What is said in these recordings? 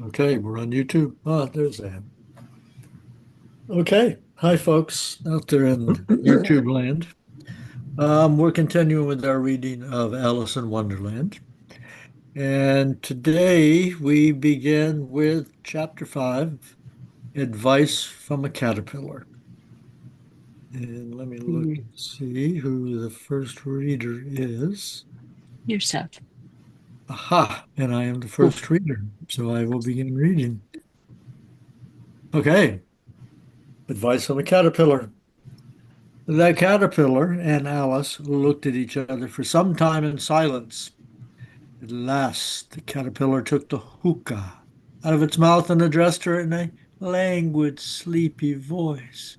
Okay, we're on YouTube. Oh, there's Ann. Okay. Hi, folks out there in YouTube land. We're continuing with our reading of Alice in Wonderland. And today we begin with Chapter 5, Advice from a Caterpillar. And let me look Mm, and see who the first reader is. Yourself. Aha, and I am the first reader, so I will begin reading. Okay, Advice from a Caterpillar. The caterpillar and Alice looked at each other for some time in silence. At last, the caterpillar took the hookah out of its mouth and addressed her in a languid, sleepy voice.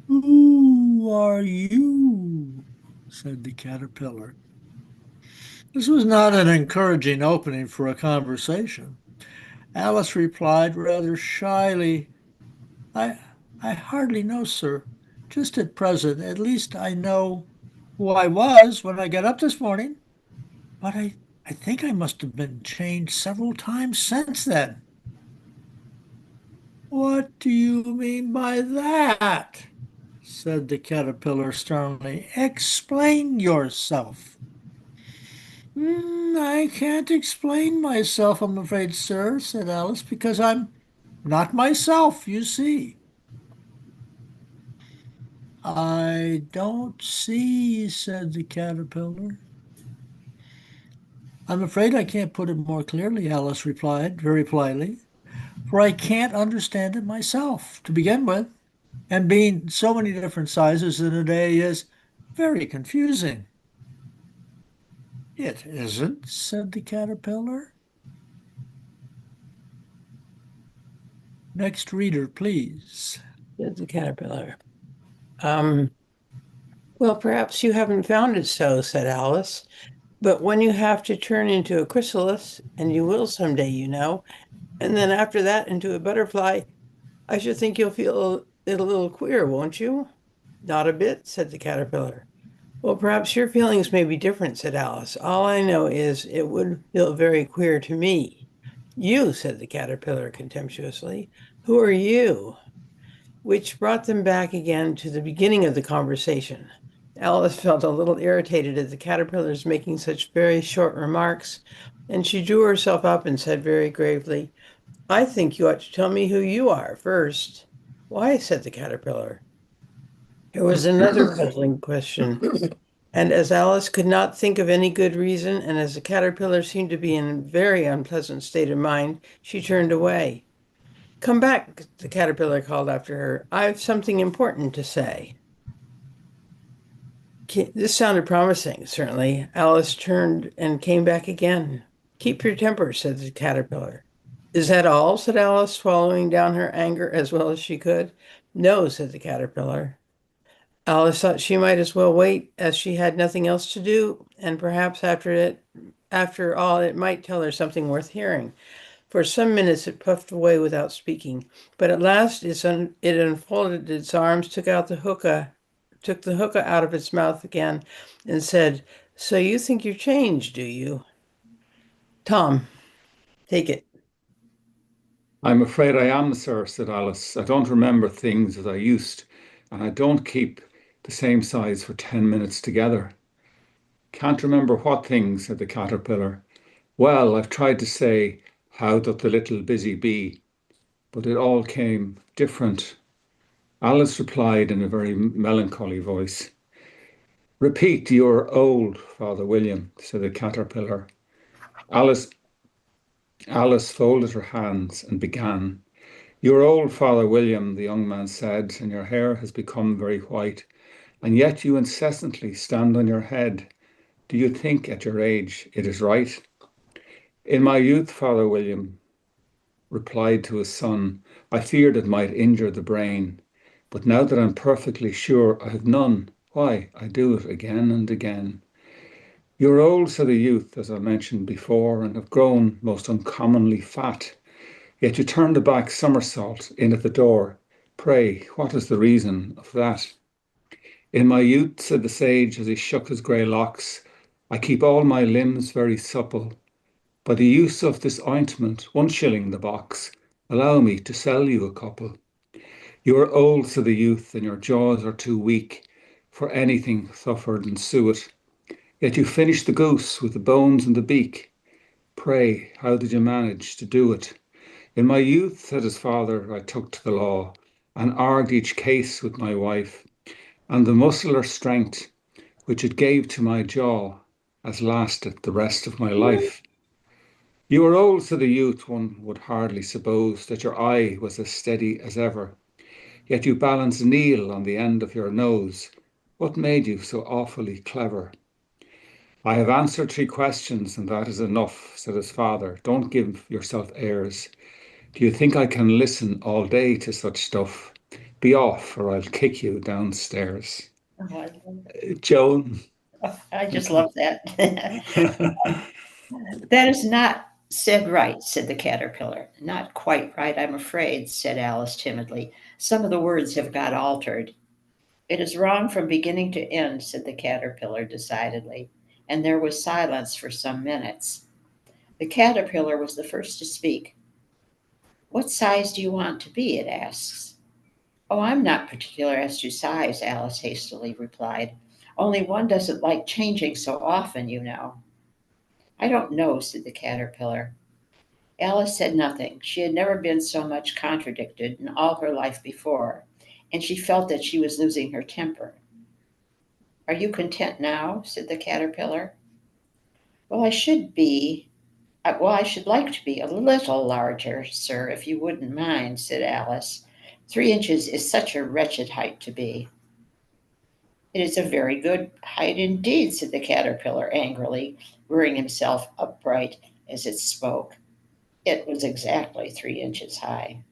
"Who are you?" said the caterpillar. This was not an encouraging opening for a conversation. Alice replied rather shyly, I, I hardly know, sir. Just at present. At least I know who I was when I got up this morning. But I think I must have been changed several times since then. What do you mean by that? Said the caterpillar sternly. Explain yourself. I can't explain myself, I'm afraid, sir, said Alice, because I'm not myself, you see. I don't see, said the caterpillar. I'm afraid I can't put it more clearly, Alice replied very politely, for I can't understand it myself, to begin with, and being so many different sizes in a day is very confusing. It isn't, said the caterpillar. Next reader, please. Said the caterpillar. Um, well, perhaps you haven't found it so, said Alice. But when you have to turn into a chrysalis, and you will someday, and then after that into a butterfly, I should think you'll feel it a little queer, won't you? Not a bit, said the caterpillar. Well, perhaps your feelings may be different, said Alice. All I know is it would feel very queer to me. You, said the caterpillar contemptuously. Who are you? Which brought them back again to the beginning of the conversation. Alice felt a little irritated at the caterpillars making such very short remarks, and she drew herself up and said very gravely, I think you ought to tell me who you are first. Why? Said the caterpillar. It was another puzzling question, and as Alice could not think of any good reason, and as the caterpillar seemed to be in a very unpleasant state of mind, she turned away. Come back, the caterpillar called after her. I've something important to say. This sounded promising, certainly. Alice turned and came back again. Keep your temper, said the caterpillar. Is that all? Said Alice, swallowing down her anger as well as she could. No, said the caterpillar. Alice thought she might as well wait, as she had nothing else to do, and perhaps after all, it might tell her something worth hearing. For some minutes it puffed away without speaking, but at last it unfolded its arms, took the hookah out of its mouth again, and said, So you think you're changed, do you? Tom, take it. I'm afraid I am, sir, said Alice. I don't remember things as I used, and I don't keep the same size for 10 minutes together. Can't remember what things, said the caterpillar. Well, I've tried to say, how doth the little busy bee? But it all came different. Alice replied in a very melancholy voice. Repeat, you're old, Father William, said the caterpillar. Alice, Alice folded her hands and began. You're old, Father William, the young man said, and your hair has become very white, and yet you incessantly stand on your head. Do you think at your age it is right? In my youth, Father William replied to his son, I feared it might injure the brain, but now that I'm perfectly sure I have none, why, I do it again and again. You're old, said the youth, as I mentioned before, and have grown most uncommonly fat. Yet you turned a back somersault in at the door. Pray, what is the reason of that? In my youth, said the sage as he shook his grey locks, I keep all my limbs very supple. By the use of this ointment, 1 shilling the box, allow me to sell you a couple. You are old, said the youth, and your jaws are too weak for anything tougher than suet. Yet you finished the goose with the bones and the beak. Pray, how did you manage to do it? In my youth, said his father, I took to the law and argued each case with my wife, and the muscular strength which it gave to my jaw has lasted the rest of my life. You are old, said the youth. One would hardly suppose that your eye was as steady as ever. Yet you balance Neil on the end of your nose. What made you so awfully clever? I have answered 3 questions, and that is enough, said his father. Don't give yourself airs. Do you think I can listen all day to such stuff? Be off, or I'll kick you downstairs. Oh, Joan. I just love that. That is not said right, said the caterpillar. Not quite right, I'm afraid, said Alice timidly. Some of the words have got altered. It is wrong from beginning to end, said the caterpillar decidedly, and there was silence for some minutes. The caterpillar was the first to speak. What size do you want to be? It asks. Oh, I'm not particular as to size, Alice hastily replied. Only one doesn't like changing so often, you know. I don't know, said the caterpillar. Alice said nothing. She had never been so much contradicted in all her life before, and she felt that she was losing her temper. Are you content now? Said the caterpillar. Well, I should like to be a little larger, sir, if you wouldn't mind, said Alice. 3 inches is such a wretched height to be. It is a very good height indeed, said the caterpillar angrily, rearing himself upright as it spoke. It was exactly 3 inches high.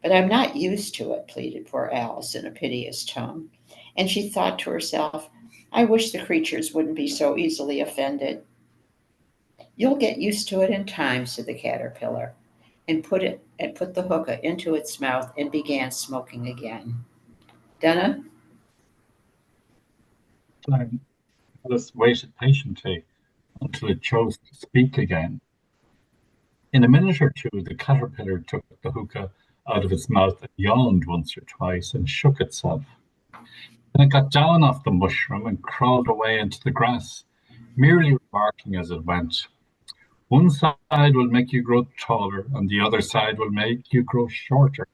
But I'm not used to it, pleaded poor Alice in a piteous tone, and she thought to herself, I wish the creatures wouldn't be so easily offended. You'll get used to it in time, said the caterpillar, and put the hookah into its mouth and began smoking again. Donna? Alice waited patiently until it chose to speak again. In a minute or two, the caterpillar took the hookah out of its mouth and yawned once or twice and shook itself. Then it got down off the mushroom and crawled away into the grass, merely remarking as it went, one side will make you grow taller and the other side will make you grow shorter.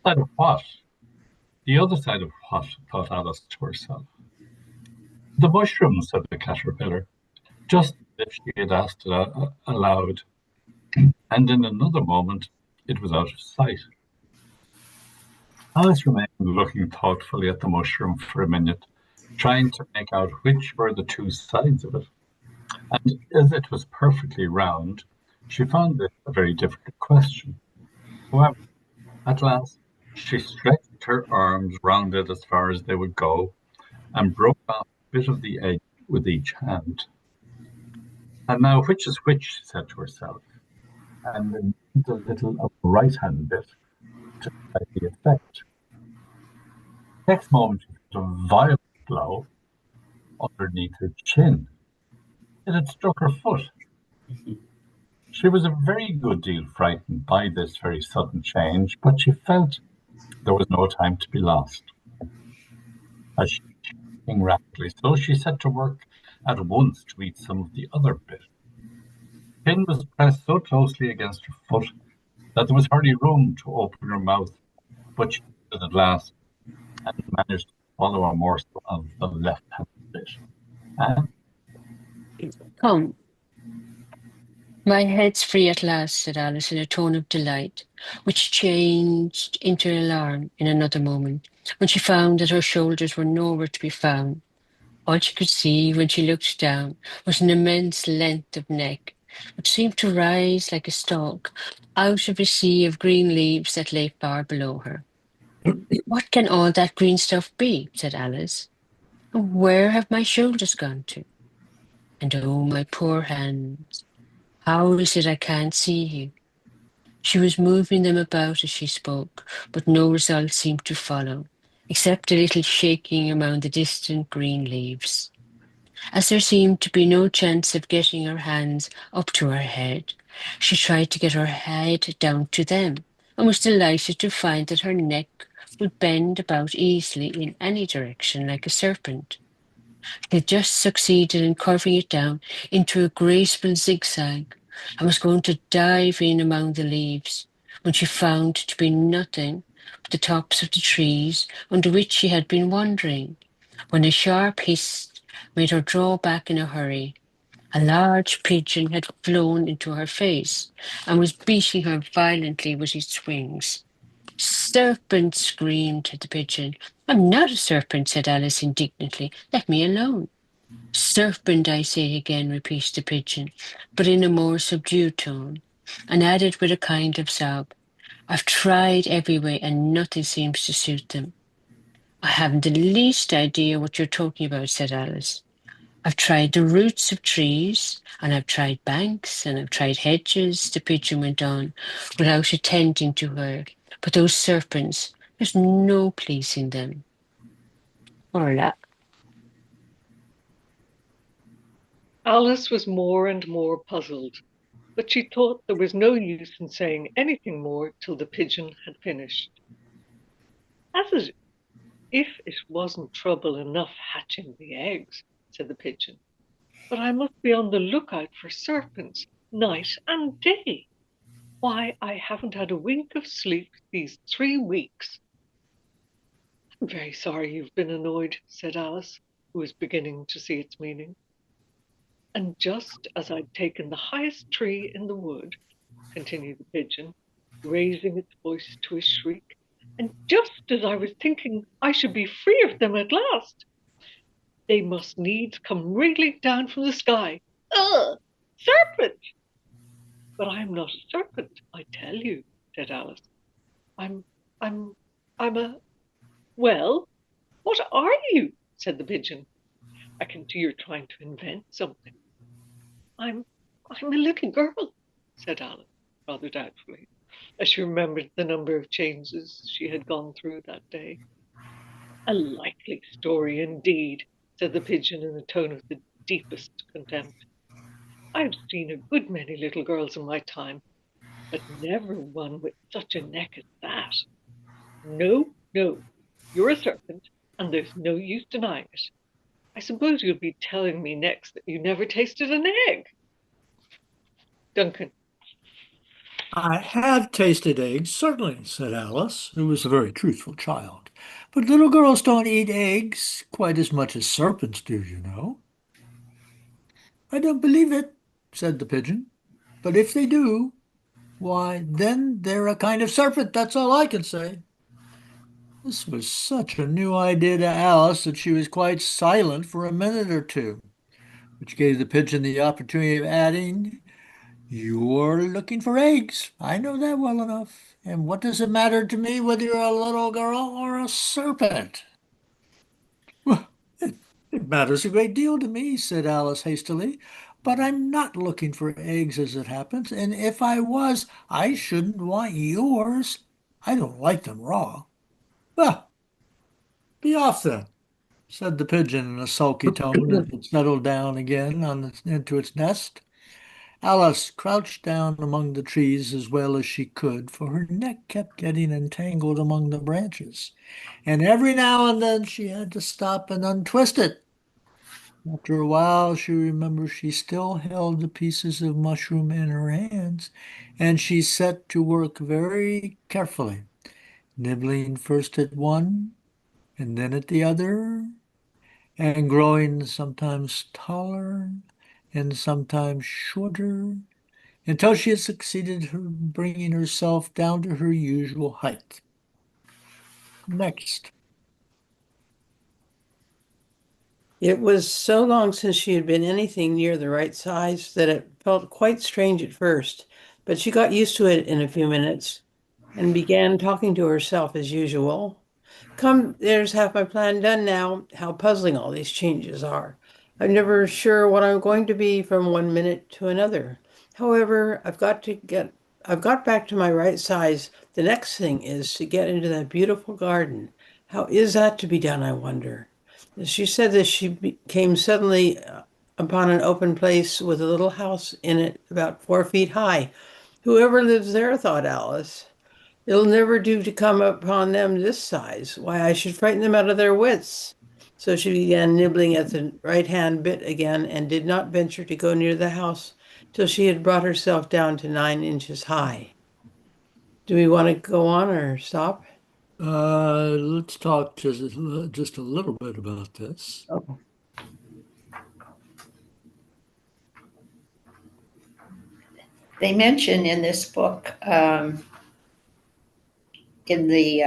Side of what? The other side of what? Thought Alice to herself. The mushroom, said the caterpillar, just as if she had asked it aloud, and in another moment it was out of sight. Alice remained looking thoughtfully at the mushroom for a minute, trying to make out which were the 2 sides of it. And as it was perfectly round, she found it a very difficult question. However, at last she stretched her arms round it as far as they would go and broke off a bit of the edge with each hand. And now which is which, she said to herself, and then a little of the right-hand bit to try the effect. Next moment, she felt a violent blow underneath her chin. It had struck her foot. She was a very good deal frightened by this very sudden change, but she felt there was no time to be lost. As she was shaking rapidly, so she set to work at once to eat some of the other bit. The pin was pressed so closely against her foot that there was hardly room to open her mouth, but she did at last and managed to swallow a morsel of the left-hand bit. And Come, my head's free at last, said Alice in a tone of delight, which changed into alarm in another moment, when she found that her shoulders were nowhere to be found. All she could see when she looked down was an immense length of neck, which seemed to rise like a stalk out of a sea of green leaves that lay far below her. What can all that green stuff be? Said Alice. And where have my shoulders gone to? And oh, my poor hands, how is it I can't see you? She was moving them about as she spoke, but no result seemed to follow, except a little shaking among the distant green leaves. As there seemed to be no chance of getting her hands up to her head, she tried to get her head down to them, and was delighted to find that her neck would bend about easily in any direction like a serpent. She had just succeeded in curving it down into a graceful zigzag, and was going to dive in among the leaves, when she found to be nothing but the tops of the trees under which she had been wandering, when a sharp hiss made her draw back in a hurry. A large pigeon had flown into her face and was beating her violently with its wings. "Serpent!" screamed the pigeon. "I'm not a serpent," said Alice indignantly. "Let me alone." "Serpent, I say again," repeated the pigeon, but in a more subdued tone, and added with a kind of sob, "I've tried every way and nothing seems to suit them." "I haven't the least idea what you're talking about," said Alice. "I've tried the roots of trees, and I've tried banks, and I've tried hedges," the pigeon went on, without attending to her. "But those serpents, there's no pleasing them." Orla. Alice was more and more puzzled, but she thought there was no use in saying anything more till the pigeon had finished. "As if it wasn't trouble enough hatching the eggs," said the pigeon, "but I must be on the lookout for serpents night and day. Why, I haven't had a wink of sleep these 3 weeks." "I'm very sorry you've been annoyed," said Alice, who was beginning to see its meaning. "And just as I'd taken the highest tree in the wood," continued the pigeon, raising its voice to a shriek, "and just as I was thinking I should be free of them at last, they must needs come wriggling down from the sky. Ugh! Serpent!" "But I'm not a serpent, I tell you," said Alice. I'm a "Well, what are you?" said the pigeon. "I can see you're trying to invent something." I'm a little girl," said Alice, rather doubtfully, as she remembered the number of changes she had gone through that day. "A likely story indeed," said the pigeon in a tone of the deepest contempt. "I've seen a good many little girls in my time, but never one with such a neck as that. No, no, you're a serpent, and there's no use denying it. I suppose you'll be telling me next that you never tasted an egg." Duncan. I have tasted eggs, certainly, said Alice, who was a very truthful child. But little girls don't eat eggs quite as much as serpents do, you know. I don't believe it, said the pigeon. But if they do, why, then they're a kind of serpent, that's all I can say. This was such a new idea to Alice that she was quite silent for a minute or two, which gave the pigeon the opportunity of adding, "You're looking for eggs. I know that well enough. And what does it matter to me whether you're a little girl or a serpent?" "Well, it matters a great deal to me," said Alice hastily. "But I'm not looking for eggs as it happens, and if I was, I shouldn't want yours. I don't like them raw." "Well, be off then," said the pigeon in a sulky tone as it settled down again into its nest. Alice crouched down among the trees as well as she could, for her neck kept getting entangled among the branches, and every now and then she had to stop and untwist it. After a while, she remembered she still held the pieces of mushroom in her hands, and she set to work very carefully, nibbling first at one and then at the other, and growing sometimes taller and sometimes shorter, until she had succeeded in bringing herself down to her usual height. Next. It was so long since she had been anything near the right size that it felt quite strange at first, but she got used to it in a few minutes and began talking to herself as usual. "Come, there's half my plan done now. How puzzling all these changes are. I'm never sure what I'm going to be from one minute to another. However, I've got back to my right size. The next thing is to get into that beautiful garden. How is that to be done, I wonder? She said that came suddenly upon an open place with a little house in it about 4 feet high. Whoever lives there, thought Alice. It'll never do to come upon them this size. Why, I should frighten them out of their wits. So she began nibbling at the right hand bit again and did not venture to go near the house till she had brought herself down to 9 inches high. Do we want to go on or stop? Let's talk just a little bit about this. Oh. They mention in this book, in the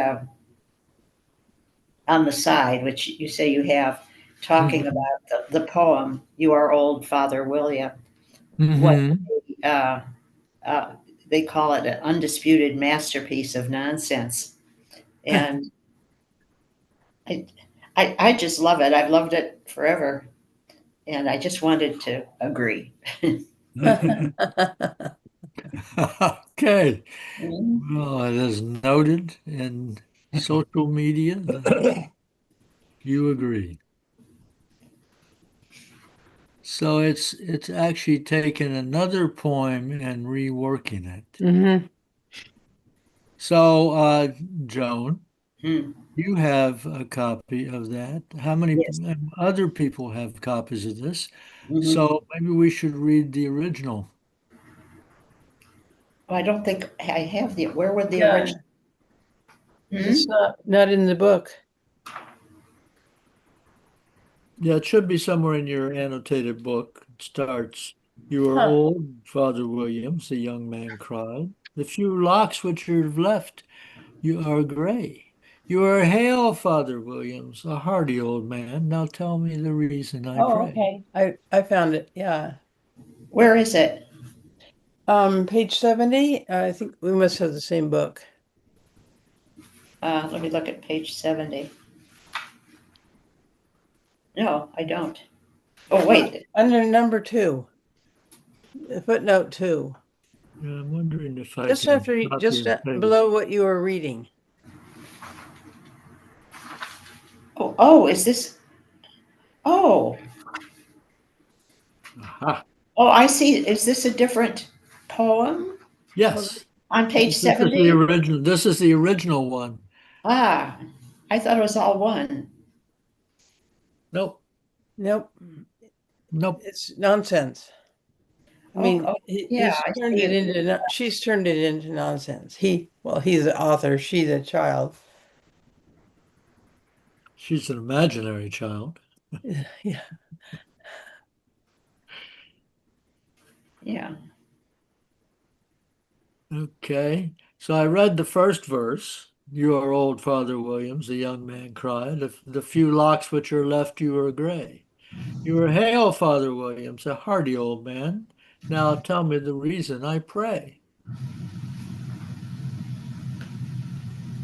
on the side, which you say you have, talking about the poem "You Are Old, Father William." What they call it, an undisputed masterpiece of nonsense, and I just love it. I've loved it forever, and I just wanted to agree. Okay. Well, it is noted in social media that you agree. So it's actually taken another poem and reworking it. Mm-hmm. So, Joan, Hmm. you have a copy of that. How many Yes. other people have copies of this? Mhm. So maybe we should read the original. Oh, I don't think I have the. Where would the Yeah. original? It's not in the book. Yeah, it should be somewhere in your annotated book. It starts, "You are Huh. old, Father Williams," the young man cried. "The few locks which are left, you are gray. You are hale, Father Williams, a hardy old man. Now tell me the reason, I Oh, pray." okay. I found it. Yeah. Where is it? Page 70. I think we must have the same book. Let me look at page 70. No, I don't. Oh, wait. Under number 2. Footnote 2. Yeah, I'm wondering if I Just can after, copy just and paste. below what you were reading. Oh, is this? Oh, Aha. oh, I see. Is this a different poem Yes, on page this is the 70? original. This is the original one. Ah, I thought it was all one. Nope, Nope. nope. It's nonsense. I mean, yeah, I turned see it it. into, she's turned it into nonsense. He's the author, she the child. She's an imaginary child. Yeah. Yeah. Okay, so I read the first verse. "You are old, Father Williams," the young man cried. The few locks which are left you are gray. You are hale, Father Williams, a hardy old man. Now tell me the reason, I pray."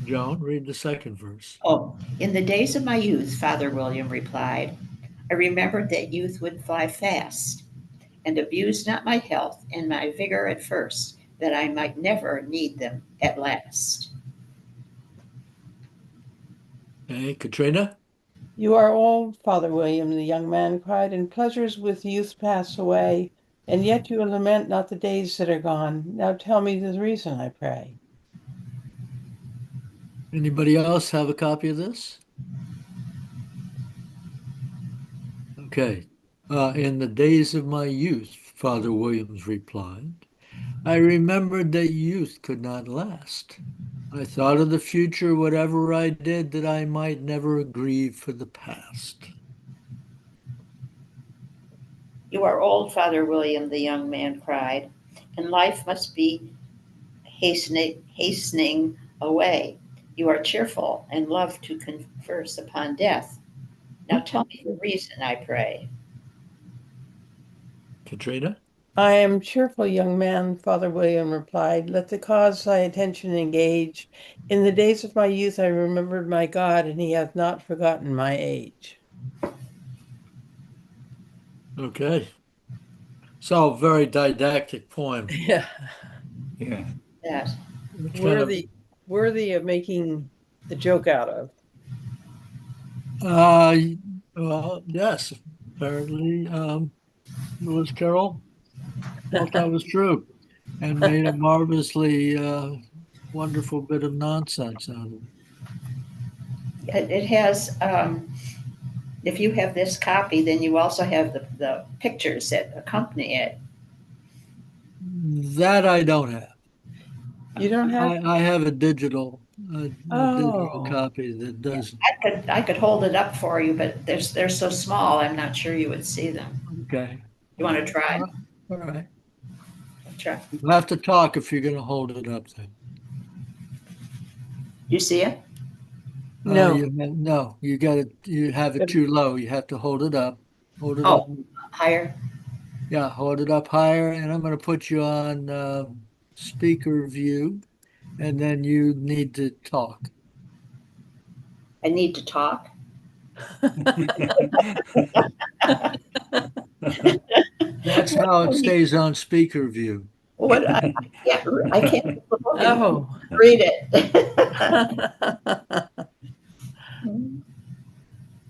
Joan, read the second verse. Oh, in the days of my youth, Father William replied, I remembered that youth would fly fast, and abused not my health and my vigor at first, that I might never need them at last. Okay, Katrina? You are old, Father William, the young man cried, and pleasures with youth pass away, and yet you lament not the days that are gone. Now tell me the reason, I pray. Anybody else have a copy of this? Okay. In the days of my youth, Father Williams replied, I remembered that youth could not last. I thought of the future, whatever I did, that I might never grieve for the past. You are old, Father William, the young man cried, and life must be hastening away. You are cheerful and love to converse upon death. Now tell me the reason, I pray. Katrina? I am cheerful, young man, Father William replied. Let the cause thy attention engage. In the days of my youth I remembered my God, and he hath not forgotten my age. Okay. So, very didactic poem. Yeah. Yeah. Yes. Which kind of, Worthy of making the joke out of. Well, yes, apparently, Lewis Carroll thought that was true and made a marvelously wonderful bit of nonsense out of it. It has, if you have this copy, then you also have the pictures that accompany it. That I don't have. You don't have? I have a digital Oh. copy that does. I could hold it up for you, but they're so small, I'm not sure you would see them. Okay. You want to try? All right. Try. You'll have to talk if you're going to hold it up then. You see it? No. No, you got it. You have it too low. You have to hold it up. Hold it up. Oh, higher? Yeah, hold it up higher. And I'm going to put you on speaker view. And then you need to talk. I need to talk. That's how it stays on speaker view. What? I can't Oh. read it.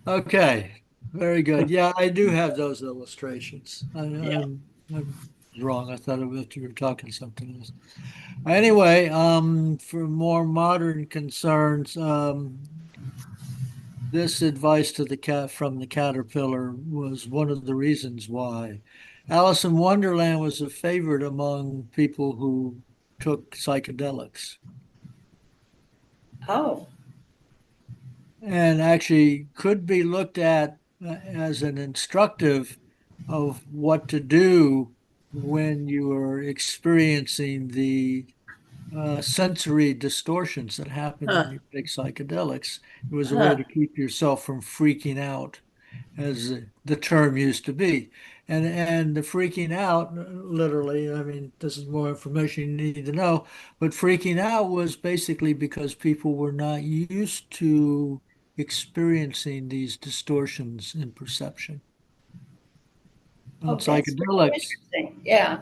Okay, very good. Yeah, I do have those illustrations. I'm wrong. I thought you were talking something else. Anyway, for more modern concerns, this advice to the cat from the caterpillar was one of the reasons why Alice in Wonderland was a favorite among people who took psychedelics. Oh, And actually could be looked at as an instructive of what to do when you are experiencing the sensory distortions that happen when you take psychedelics. It was a way to keep yourself from freaking out, as the term used to be. And the freaking out, literally, I mean, this is more information you need to know, but freaking out was basically because people were not used to experiencing these distortions in perception. On that's really psychedelics, interesting. Yeah.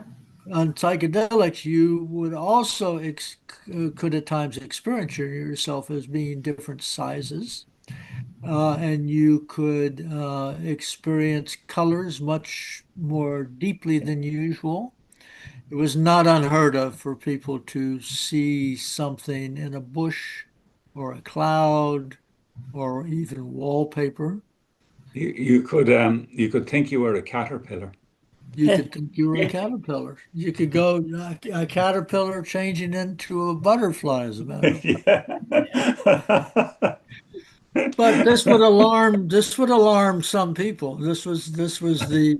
on psychedelics, you would also could at times experience yourself as being different sizes. And you could experience colors much more deeply than usual. It was not unheard of for people to see something in a bush or a cloud or even wallpaper. You could think you were a caterpillar. You could think you were a caterpillar. You could go a caterpillar changing into a butterfly, as a matter of fact. Yeah. But this would alarm some people. This was the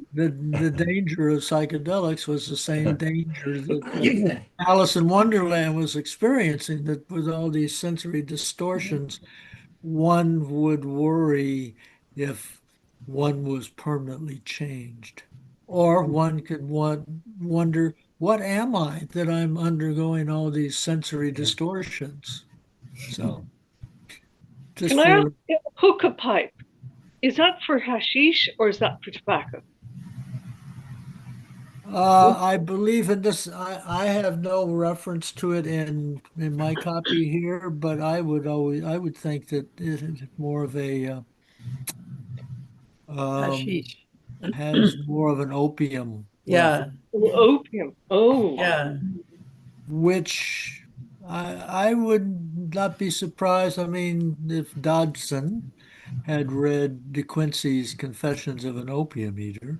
danger of psychedelics was the same danger that Alice in Wonderland was experiencing, that with all these sensory distortions, one would worry if one was permanently changed. Or one could wonder, what am I that I'm undergoing all these sensory distortions? So just Can I ask, for hookah pipe, is that for hashish or is that for tobacco? I believe in this. I have no reference to it in my copy here, but I would think that it is more of a Hashish. has more of an opium Yeah. Oh, opium. Oh, Yeah. which I would not be surprised. I mean, if Dodson had read De Quincey's Confessions of an Opium Eater,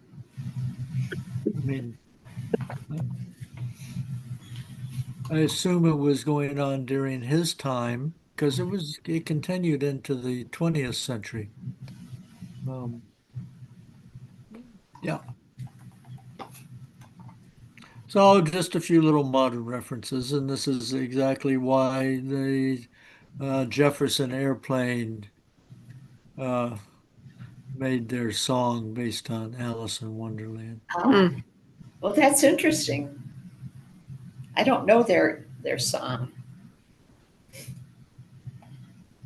I mean, I assume it was going on during his time because it continued into the 20th century. Yeah. So just a few little modern references, and this is exactly why the Jefferson Airplane made their song based on Alice in Wonderland. Oh, well, that's interesting. I don't know their song.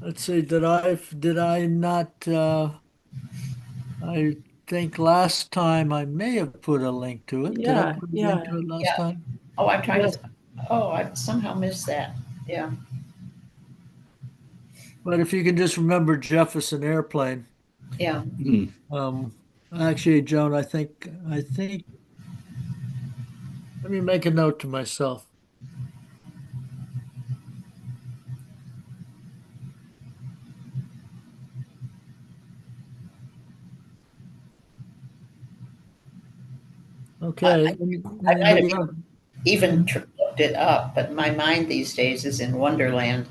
Let's see, did I not I think last time I may have put a link to it. Did I Yeah, put a yeah. link to it last Yeah. time? Oh, I'm trying to. Oh, I somehow missed that. Yeah. But if you can just remember Jefferson Airplane, Yeah. Actually, Joan, I think, let me make a note to myself. Okay. I might have even looked it up, but my mind these days is in Wonderland.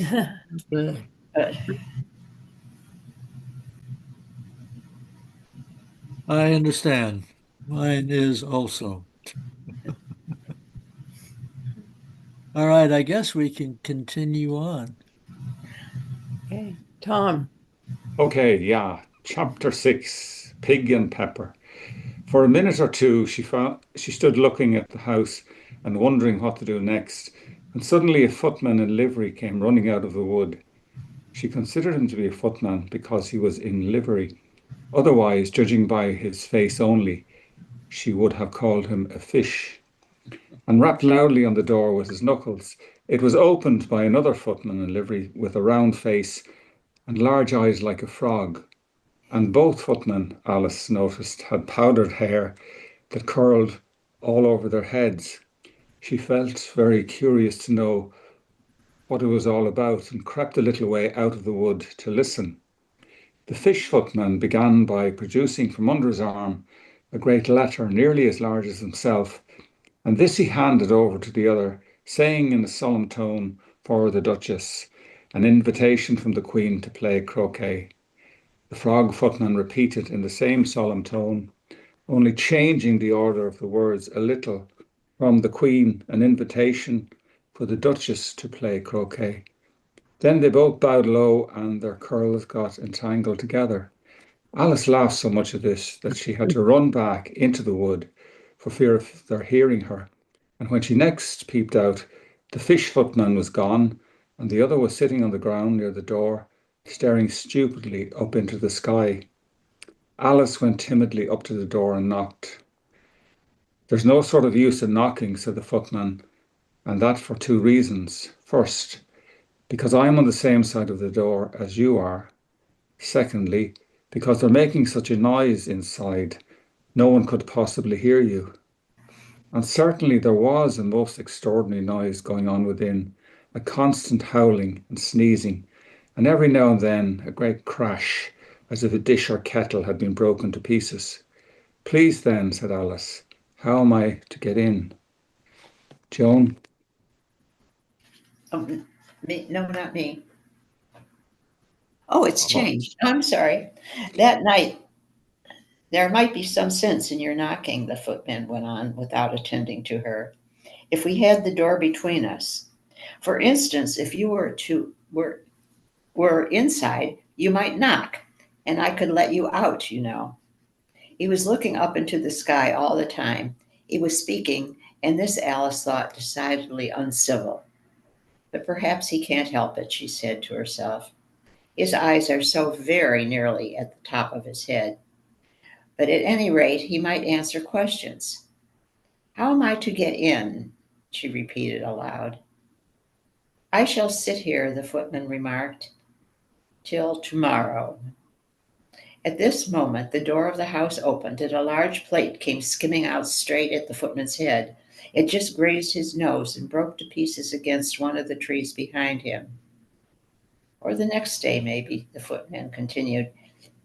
Okay. But I understand. Mine is also. All right, I guess we can continue on. Okay, Tom. Okay, yeah. Chapter 6, Pig and Pepper. For a minute or two, she stood looking at the house and wondering what to do next, and suddenly a footman in livery came running out of the wood. She considered him to be a footman because he was in livery. Otherwise, judging by his face only, she would have called him a fish, and rapped loudly on the door with his knuckles. It was opened by another footman in livery with a round face and large eyes like a frog. And both footmen, Alice noticed, had powdered hair that curled all over their heads. She felt very curious to know what it was all about and crept a little way out of the wood to listen. The fish footman began by producing from under his arm a great letter nearly as large as himself, and this he handed over to the other, saying in a solemn tone, for the Duchess, an invitation from the Queen to play croquet. The frog footman repeated in the same solemn tone, only changing the order of the words a little, from the Queen, an invitation for the Duchess to play croquet. Then they both bowed low and their curls got entangled together. Alice laughed so much at this that she had to run back into the wood for fear of their hearing her. And when she next peeped out, the fish footman was gone, and the other was sitting on the ground near the door, staring stupidly up into the sky. Alice went timidly up to the door and knocked. There's no sort of use in knocking, said the footman, and that for two reasons. First, because I'm on the same side of the door as you are. Secondly, because they're making such a noise inside, no one could possibly hear you. And certainly there was a most extraordinary noise going on within, a constant howling and sneezing, and every now and then a great crash, as if a dish or kettle had been broken to pieces. Please then, said Alice, how am I to get in? Joan? me, no, not me. Oh, it's changed. I'm sorry. That night, there might be some sense in your knocking, the footman went on without attending to her, if we had the door between us. For instance, if you were inside, you might knock, and I could let you out, you know. He was looking up into the sky all the time. He was speaking, and this Alice thought decidedly uncivil. But perhaps he can't help it, she said to herself. His eyes are so very nearly at the top of his head. But at any rate, he might answer questions. How am I to get in? She repeated aloud. I shall sit here, the footman remarked, till tomorrow. At this moment, the door of the house opened and a large plate came skimming out straight at the footman's head. It just grazed his nose and broke to pieces against one of the trees behind him. Or the next day, maybe, the footman continued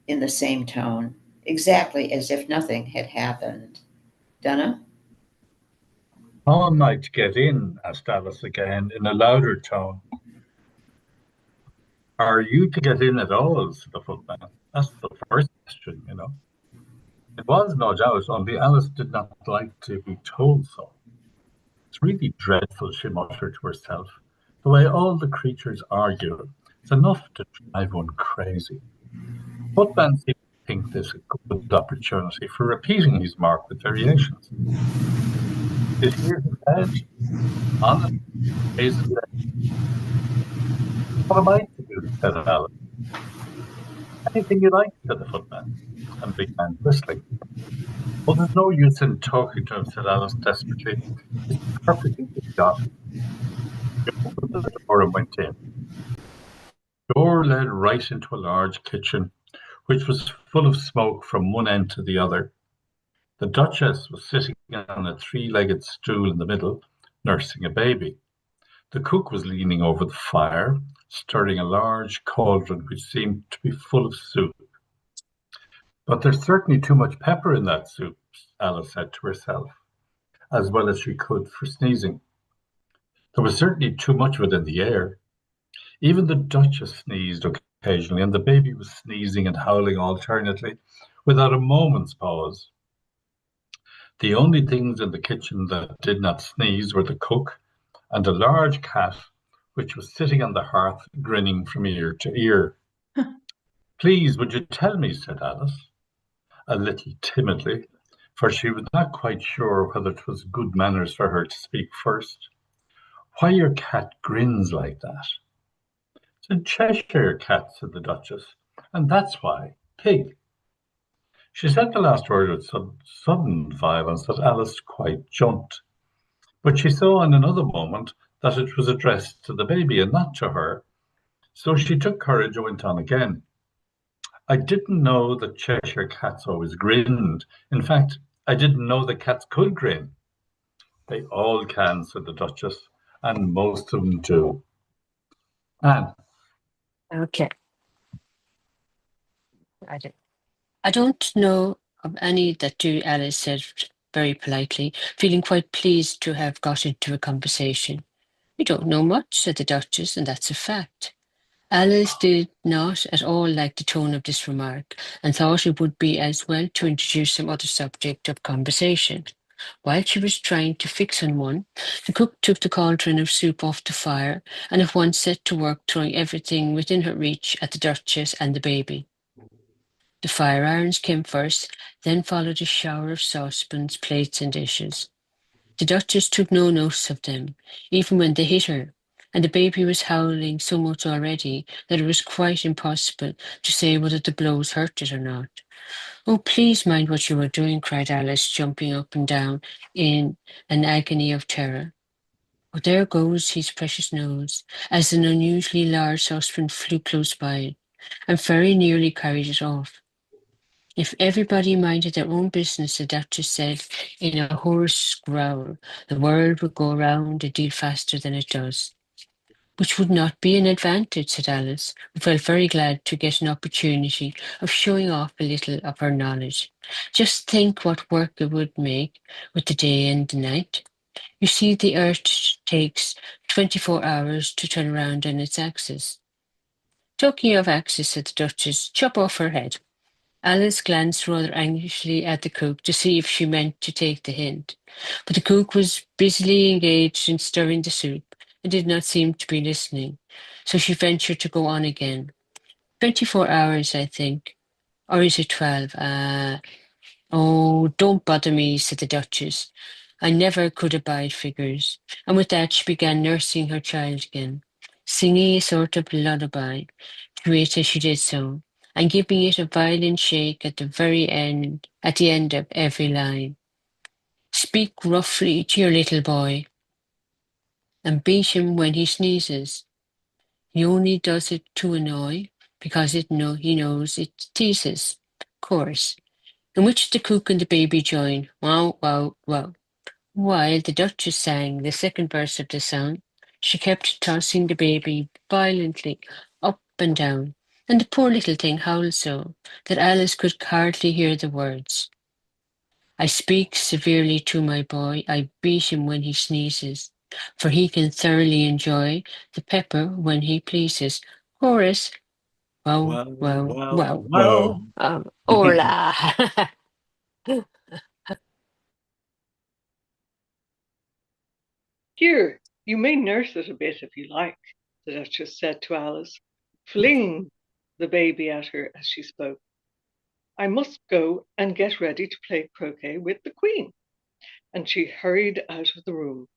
in the same tone, exactly as if nothing had happened. Dunna? How am I to get in? Asked Alice again in a louder tone. Are you to get in at all? Said the footman. That's the first question, you know. It was, no doubt, only Alice did not like to be told so. It's really dreadful, she muttered to herself. The way all the creatures argue, it's enough to drive one crazy. Footman seemed to think this a good opportunity for repeating his mark with variations. Did you hear him said? Honest, isn't it? What am I to do? Said Alice. Anything you like, said the footman, and began whistling. Well, there's no use in talking to him, said Alice desperately. He's perfectly idiotic. She opened the door and went in. The door led right into a large kitchen, which was full of smoke from one end to the other. The Duchess was sitting on a three-legged stool in the middle, nursing a baby. The cook was leaning over the fire, stirring a large cauldron which seemed to be full of soup. But there's certainly too much pepper in that soup, Alice said to herself, as well as she could for sneezing. There was certainly too much of it in the air. Even the Duchess sneezed occasionally, and the baby was sneezing and howling alternately, without a moment's pause. The only things in the kitchen that did not sneeze were the cook and a large cat, which was sitting on the hearth, grinning from ear to ear. "Please, would you tell me," said Alice, a little timidly, for she was not quite sure whether it was good manners for her to speak first, "why your cat grins like that?" "It's a Cheshire cat," said the Duchess, "and that's why. Pig." She said the last word with sudden violence that Alice quite jumped. But she saw in another moment that it was addressed to the baby and not to her. So she took courage and went on again. "I didn't know that Cheshire cats always grinned. In fact, I didn't know that cats could grin." "They all can," said the Duchess, "and most of them do." Anne. Okay. I don't know of any that do, Alice said very politely, feeling quite pleased to have got into a conversation. "You don't know much," said the Duchess, "and that's a fact." Alice did not at all like the tone of this remark, and thought it would be as well to introduce some other subject of conversation. While she was trying to fix on one, the cook took the cauldron of soup off the fire and at once set to work throwing everything within her reach at the Duchess and the baby. The fire irons came first, then followed a shower of saucepans, plates, and dishes. The Duchess took no notice of them, even when they hit her, and the baby was howling so much already that it was quite impossible to say whether the blows hurt it or not. "Oh, please mind what you are doing," cried Alice, jumping up and down in an agony of terror. "Oh, there goes his precious nose," as an unusually large saucepan flew close by it, and very nearly carried it off. "If everybody minded their own business," the Duchess said in a hoarse growl, "the world would go round a deal faster than it does." "Which would not be an advantage," said Alice, who felt very glad to get an opportunity of showing off a little of her knowledge. "Just think what work it would make with the day and the night. You see, the earth takes 24 hours to turn around on its axis." "Talking of axis," said the Duchess, "chop off her head." Alice glanced rather anxiously at the cook to see if she meant to take the hint, but the cook was busily engaged in stirring the soup and did not seem to be listening, so she ventured to go on again. 24 hours, I think. Or is it 12? Oh, don't bother me," said the Duchess. "I never could abide figures." And with that she began nursing her child again, singing a sort of lullaby to it as she did so, and giving it a violent shake at the end of every line. "Speak roughly to your little boy, and beat him when he sneezes. He only does it to annoy, because he knows it teases." Chorus, in which the cook and the baby join. Wow, wow, wow. While the Duchess sang the second verse of the song, she kept tossing the baby violently up and down, and the poor little thing howled so that Alice could hardly hear the words. "I speak severely to my boy, I beat him when he sneezes, for he can thoroughly enjoy the pepper when he pleases." Chorus, wow, Well, wow, well, wow. well. Hola. "Here, you may nurse it a bit if you like," the Duchess said to Alice, flinging the baby at her as she spoke. "I must go and get ready to play croquet with the Queen." And she hurried out of the room.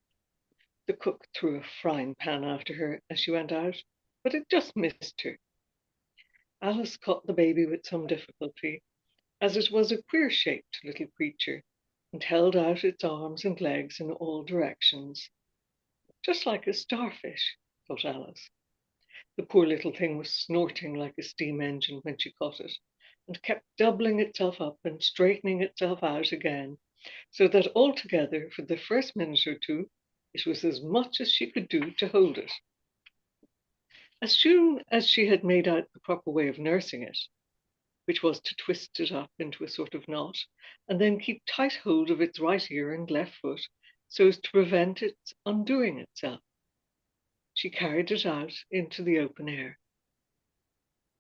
The cook threw a frying pan after her as she went out, but it just missed her. Alice caught the baby with some difficulty, as it was a queer-shaped little creature, and held out its arms and legs in all directions. "Just like a starfish," thought Alice. The poor little thing was snorting like a steam engine when she caught it, and kept doubling itself up and straightening itself out again, so that altogether, for the first minute or two, it was as much as she could do to hold it. As soon as she had made out the proper way of nursing it, which was to twist it up into a sort of knot, and then keep tight hold of its right ear and left foot so as to prevent its undoing itself, she carried it out into the open air.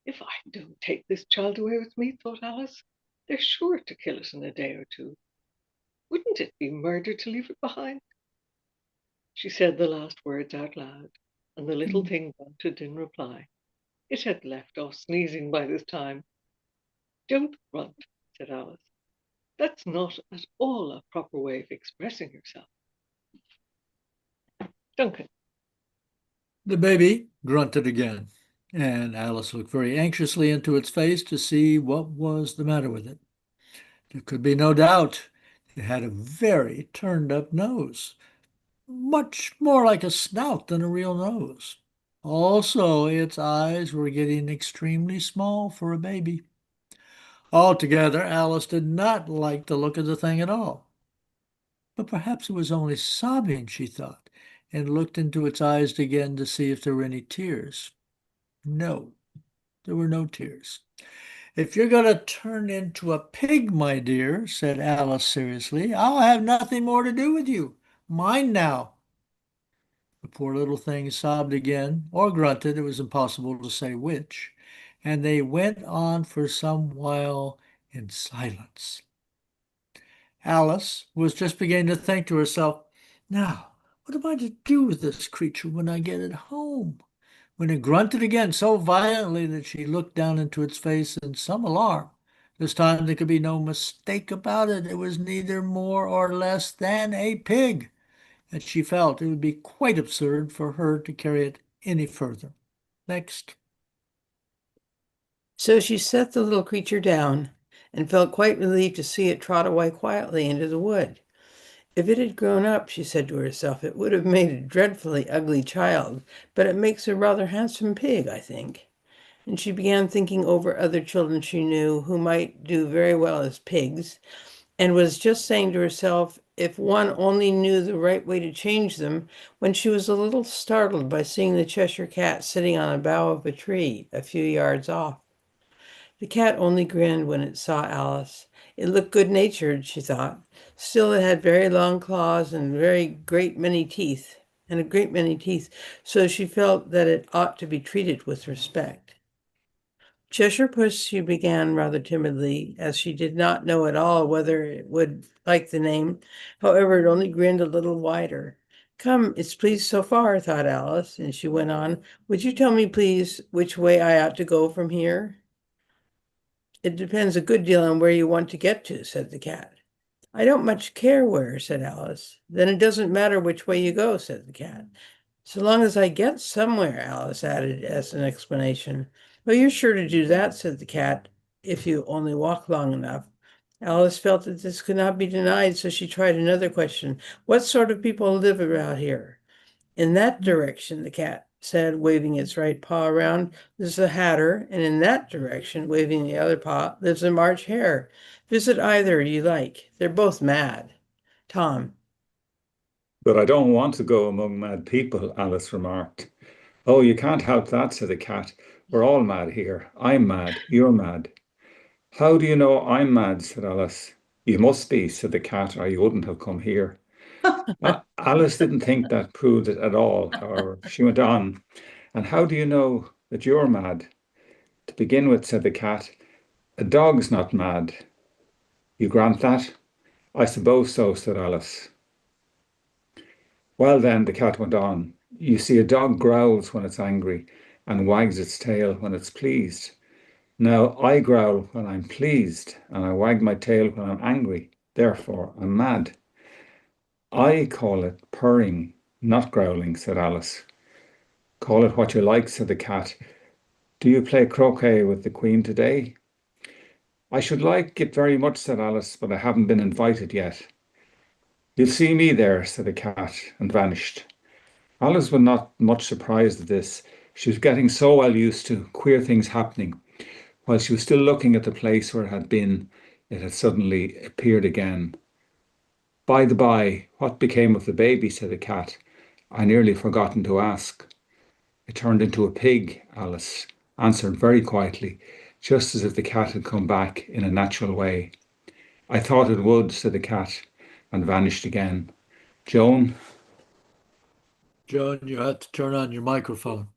If I don't take this child away with me, thought Alice, they're sure to kill it in a day or two. Wouldn't it be murder to leave it behind? She said the last words out loud, and the little thing grunted in reply. It had left off sneezing by this time. Don't grunt, said Alice. That's not at all a proper way of expressing yourself. Duncan. The baby grunted again, and Alice looked very anxiously into its face to see what was the matter with it. There could be no doubt it had a very turned-up nose, much more like a snout than a real nose. Also, its eyes were getting extremely small for a baby. Altogether, Alice did not like the look of the thing at all. But perhaps it was only sobbing, she thought, and looked into its eyes again to see if there were any tears. No, there were no tears. If you're going to turn into a pig, my dear, said Alice seriously, I'll have nothing more to do with you. Mind now. The poor little thing sobbed again, or grunted, it was impossible to say which, and they went on for some while in silence. Alice was just beginning to think to herself, now, what am I to do with this creature when I get it home? When it grunted again so violently that she looked down into its face in some alarm. This time there could be no mistake about it. It was neither more or less than a pig, and she felt it would be quite absurd for her to carry it any further. Next. So she set the little creature down and felt quite relieved to see it trot away quietly into the wood. If it had grown up, she said to herself, it would have made a dreadfully ugly child, but it makes a rather handsome pig, I think. And she began thinking over other children she knew who might do very well as pigs, and was just saying to herself, if one only knew the right way to change them, when she was a little startled by seeing the Cheshire Cat sitting on a bough of a tree a few yards off. The cat only grinned when it saw Alice. It looked good-natured, she thought. Still, it had very long claws and a great many teeth, so she felt that it ought to be treated with respect. Cheshire Puss, she began rather timidly, as she did not know at all whether it would like the name. However, it only grinned a little wider. Come, it's pleased so far, thought Alice, and she went on. Would you tell me, please, which way I ought to go from here? It depends a good deal on where you want to get to, said the cat. I don't much care where, said Alice. Then it doesn't matter which way you go, said the cat. So long as I get somewhere, Alice added as an explanation. Well, you're sure to do that, said the cat, if you only walk long enough. Alice felt that this could not be denied, so she tried another question. What sort of people live around here? In that direction, the cat said, waving its right paw around, lives a hatter, and in that direction, waving the other paw, lives a March hare. Visit either you like. They're both mad. Tom. But I don't want to go among mad people, Alice remarked. Oh, you can't help that, said the cat. We're all mad here. I'm mad. You're mad. How do you know I'm mad, said Alice. You must be, said the cat, or you wouldn't have come here. Alice didn't think that proved it at all, however. She went on. And how do you know that you're mad? To begin with, said the cat, a dog's not mad. You grant that? I suppose so, said Alice. Well then, the cat went on, you see, a dog growls when it's angry and wags its tail when it's pleased. Now, I growl when I'm pleased and I wag my tail when I'm angry. Therefore, I'm mad. I call it purring, not growling, said Alice. Call it what you like, said the cat. Do you play croquet with the Queen today? I should like it very much, said Alice, but I haven't been invited yet. You'll see me there, said the cat, and vanished. Alice was not much surprised at this. She was getting so well used to queer things happening. While she was still looking at the place where it had been, it had suddenly appeared again. By the by, what became of the baby? Said the cat. I nearly forgotten to ask. It turned into a pig, Alice answered very quietly, just as if the cat had come back in a natural way. I thought it would, said the cat, and vanished again. Joan? Joan, you had to turn on your microphone.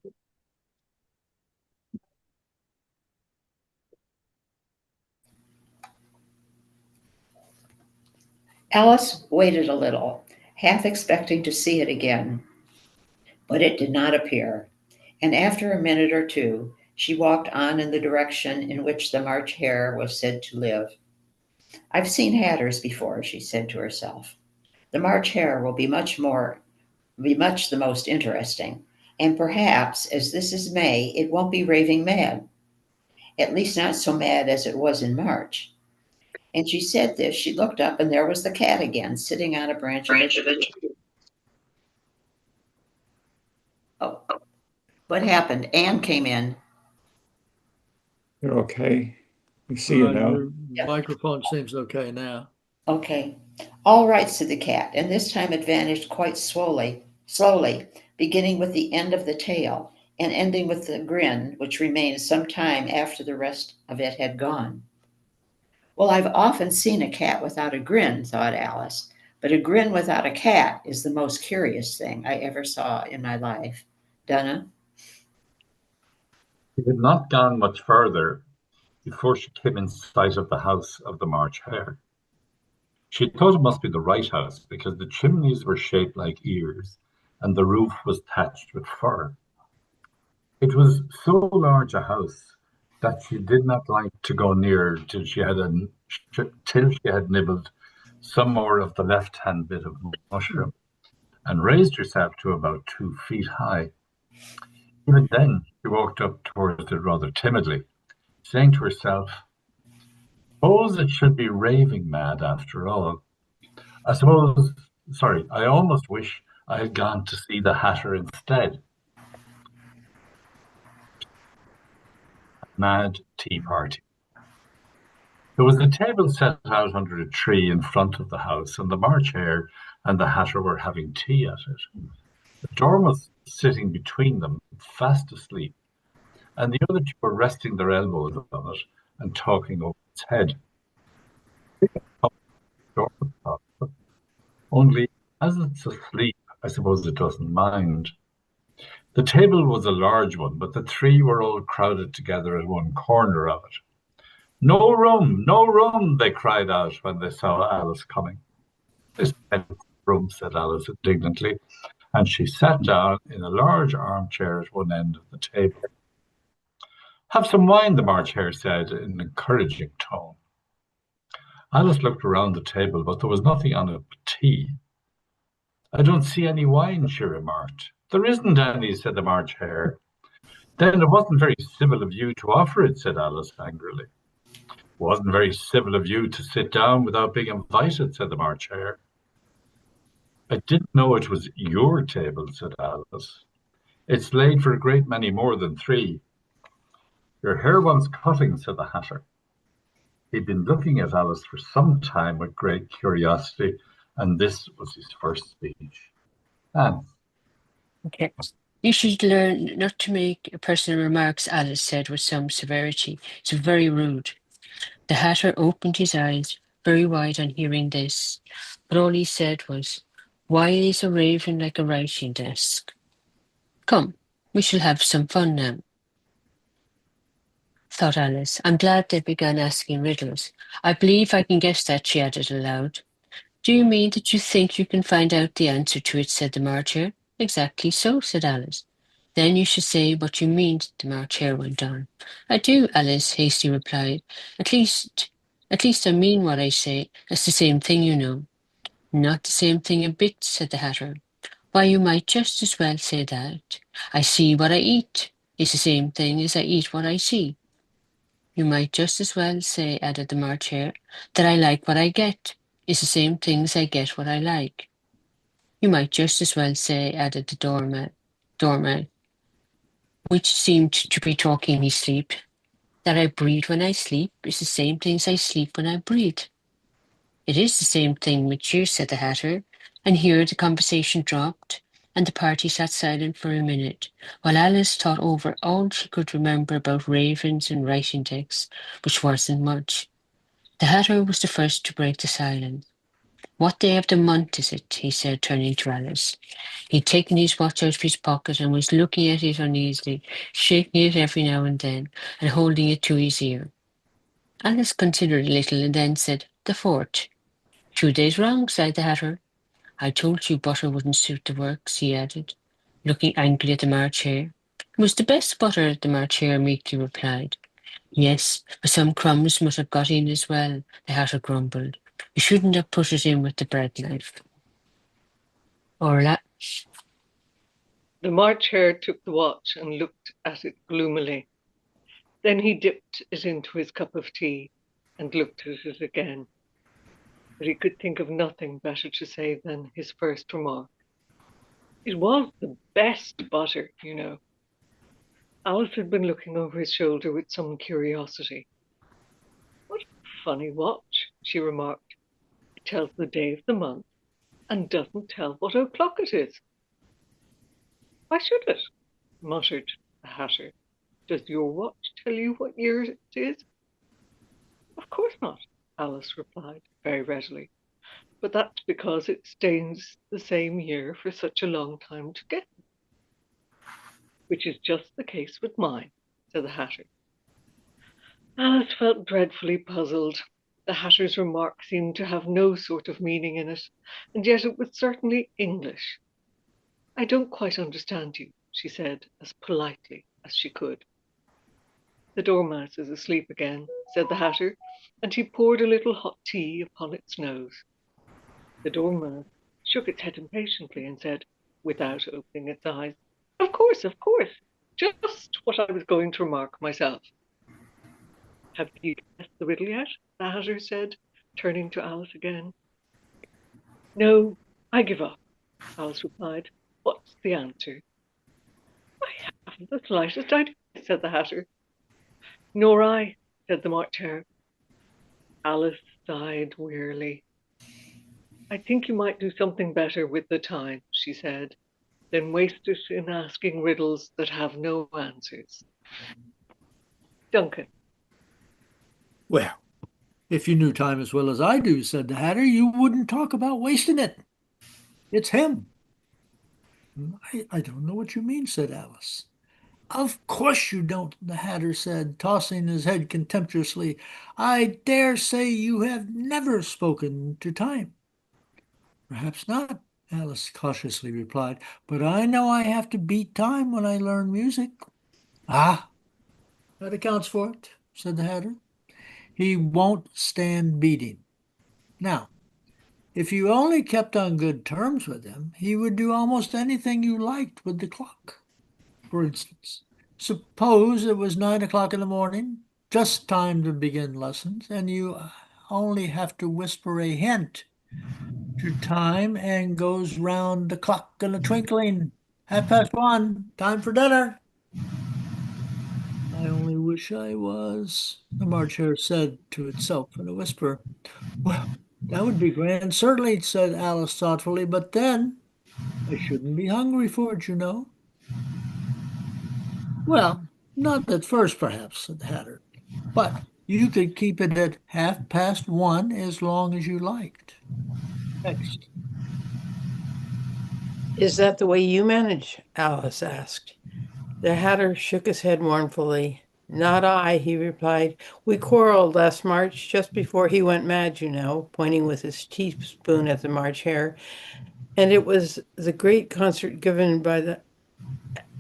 Alice waited a little, half expecting to see it again, but it did not appear, and after a minute or two, she walked on in the direction in which the March Hare was said to live. I've seen hatters before, she said to herself. The March Hare will be much the most interesting, and perhaps, as this is May, it won't be raving mad, at least not so mad as it was in March. And she said this, she looked up, and there was the cat again, sitting on a branch of a tree. Oh, what happened? Anne came in. You're okay. We see you now. Your Yeah. microphone seems okay now. Okay. All right, said the cat, and this time it vanished quite slowly, beginning with the end of the tail and ending with the grin, which remained some time after the rest of it had gone. Well, I've often seen a cat without a grin, thought Alice, but a grin without a cat is the most curious thing I ever saw in my life. Donna? She had not gone much further before she came in sight of the house of the March Hare. She thought it must be the right house because the chimneys were shaped like ears and the roof was thatched with fur. It was so large a house that she did not like to go near till she had nibbled some more of the left-hand bit of mushroom and raised herself to about 2 feet high. Even then, she walked up towards it rather timidly, saying to herself, suppose it should be raving mad after all. I almost wish I had gone to see the Hatter instead. Mad tea party. There was a table set out under a tree in front of the house, and the March Hare and the Hatter were having tea at it. The Dormouse was sitting between them, fast asleep, and the other two were resting their elbows on it and talking over its head. Only, as it's asleep, I suppose it doesn't mind. The table was a large one, but the three were all crowded together at one corner of it. No room, they cried out when they saw Alice coming. This room, said Alice indignantly, and she sat down in a large armchair at one end of the table. Have some wine, the March Hare said in an encouraging tone. Alice looked around the table, but there was nothing on it but tea. I don't see any wine, she remarked. There isn't any, said the March Hare. Then it wasn't very civil of you to offer it, said Alice angrily. It wasn't very civil of you to sit down without being invited, said the March Hare. I didn't know it was your table, said Alice. It's laid for a great many more than 3. Your hair wants cutting, said the Hatter. He'd been looking at Alice for some time with great curiosity, and this was his first speech. Anne. Okay. You should learn not to make personal remarks, Alice said with some severity. It's very rude. The Hatter opened his eyes very wide on hearing this, but all he said was, why is a raven like a writing desk? Come, we shall have some fun now, thought Alice. I'm glad they began asking riddles. I believe I can guess that, she added aloud. Do you mean that you think you can find out the answer to it, said the March Hare. Exactly so, said Alice. Then you should say what you mean, the March Hare went on. I do, Alice hastily replied. At least I mean what I say. That's the same thing, you know. Not the same thing a bit, said the Hatter. Why, you might just as well say that. I see what I eat is the same thing as I eat what I see. You might just as well say, added the March Hare, that I like what I get is the same thing as I get what I like. You might just as well say, added the doormat, which seemed to be talking in his sleep, That I breathe when I sleep is the same thing as I sleep when I breathe. It is the same thing with you, said the Hatter, and here the conversation dropped, and the party sat silent for a minute, while Alice thought over all she could remember about ravens and writing decks, which wasn't much. The Hatter was the first to break the silence. What day of the month is it? He said, turning to Alice. He'd taken his watch out of his pocket and was looking at it uneasily, shaking it every now and then, and holding it to his ear. Alice considered a little and then said, the 4th. 2 days wrong, sighed the Hatter. I told you butter wouldn't suit the works, he added, looking angrily at the March Hare. It was the best butter, the March Hare meekly replied. Yes, but some crumbs must have got in as well, the Hatter grumbled. You shouldn't have put it in with the bread knife. Orla. The March Hare took the watch and looked at it gloomily. Then he dipped it into his cup of tea and looked at it again. But he could think of nothing better to say than his first remark. It was the best butter, you know. Alice had been looking over his shoulder with some curiosity. What a funny watch, she remarked. It tells the day of the month and doesn't tell what o'clock it is. Why should it? Muttered the Hatter. Does your watch tell you what year it is? Of course not, Alice replied very readily. But that's because it stays the same year for such a long time together. Which is just the case with mine, said the Hatter. Alice felt dreadfully puzzled. The Hatter's remark seemed to have no sort of meaning in it, and yet it was certainly English. I don't quite understand you, she said, as politely as she could. The Dormouse is asleep again, said the Hatter, and he poured a little hot tea upon its nose. The Dormouse shook its head impatiently and said, without opening its eyes, of course, just what I was going to remark myself. Have you guessed the riddle yet? The Hatter said, turning to Alice again. No, I give up, Alice replied. What's the answer? I haven't the slightest idea, said the Hatter. Nor I, said the March Hare. Alice sighed wearily. I think you might do something better with the time, she said, than waste it in asking riddles that have no answers. Duncan. Well, if you knew time as well as I do, said the Hatter, you wouldn't talk about wasting it. It's him. I don't know what you mean, said Alice. Of course you don't, the Hatter said, tossing his head contemptuously. I dare say you have never spoken to time. Perhaps not, Alice cautiously replied, but I know I have to beat time when I learn music. Ah, that accounts for it, said the Hatter. He won't stand beating. Now, if you only kept on good terms with him, he would do almost anything you liked with the clock. For instance, suppose it was 9 o'clock in the morning, just time to begin lessons, and you only have to whisper a hint to time and goes round the clock in a twinkling. 1:30, time for dinner. I only wish I was, the March Hare said to itself in a whisper. Well, that would be grand, certainly, said Alice thoughtfully, but then I shouldn't be hungry for it, you know. Well, not at first, perhaps, said the Hatter, but you could keep it at 1:30 as long as you liked. Next. Is that the way you manage? Alice asked. The Hatter shook his head mournfully. Not I, he replied. We quarreled last March, just before he went mad, you know, pointing with his teaspoon at the March Hare. And it was the great concert given by the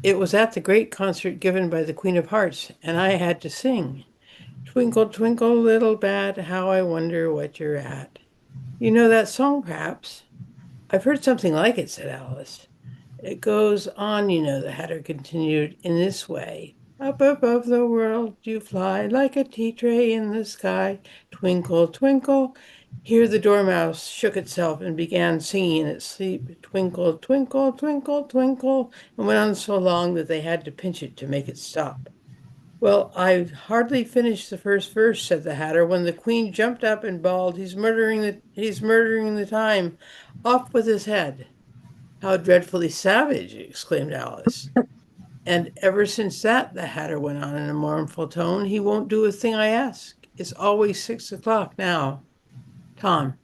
It was at the great concert given by the Queen of Hearts, and I had to sing. Twinkle, twinkle, little bat, how I wonder what you're at. You know that song, perhaps? I've heard something like it, said Alice. It goes on, you know, the Hatter continued, in this way. Up above the world you fly, like a tea tray in the sky. Twinkle, twinkle. Here the Dormouse shook itself and began singing in its sleep. Twinkle, twinkle, twinkle, twinkle, and went on so long that they had to pinch it to make it stop. Well, I've hardly finished the first verse, said the Hatter, when the Queen jumped up and bawled, he's murdering the time. Off with his head. How dreadfully savage, exclaimed Alice. And ever since that, the Hatter went on in a mournful tone, he won't do a thing I ask. It's always 6 o'clock now. Tom.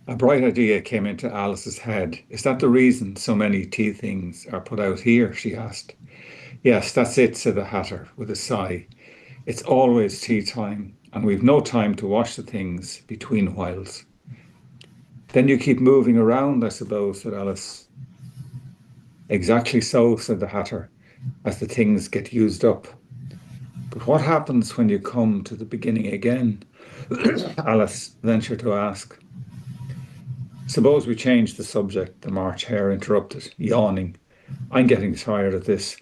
A bright idea came into Alice's head. Is that the reason so many tea things are put out here? She asked. Yes, that's it, said the Hatter with a sigh. It's always tea time, and we've no time to wash the things between whiles. Then you keep moving around, I suppose, said Alice. Exactly so, said the Hatter, as the things get used up. But what happens when you come to the beginning again? Alice ventured to ask. Suppose we change the subject, the March Hare interrupted, yawning. I'm getting tired of this.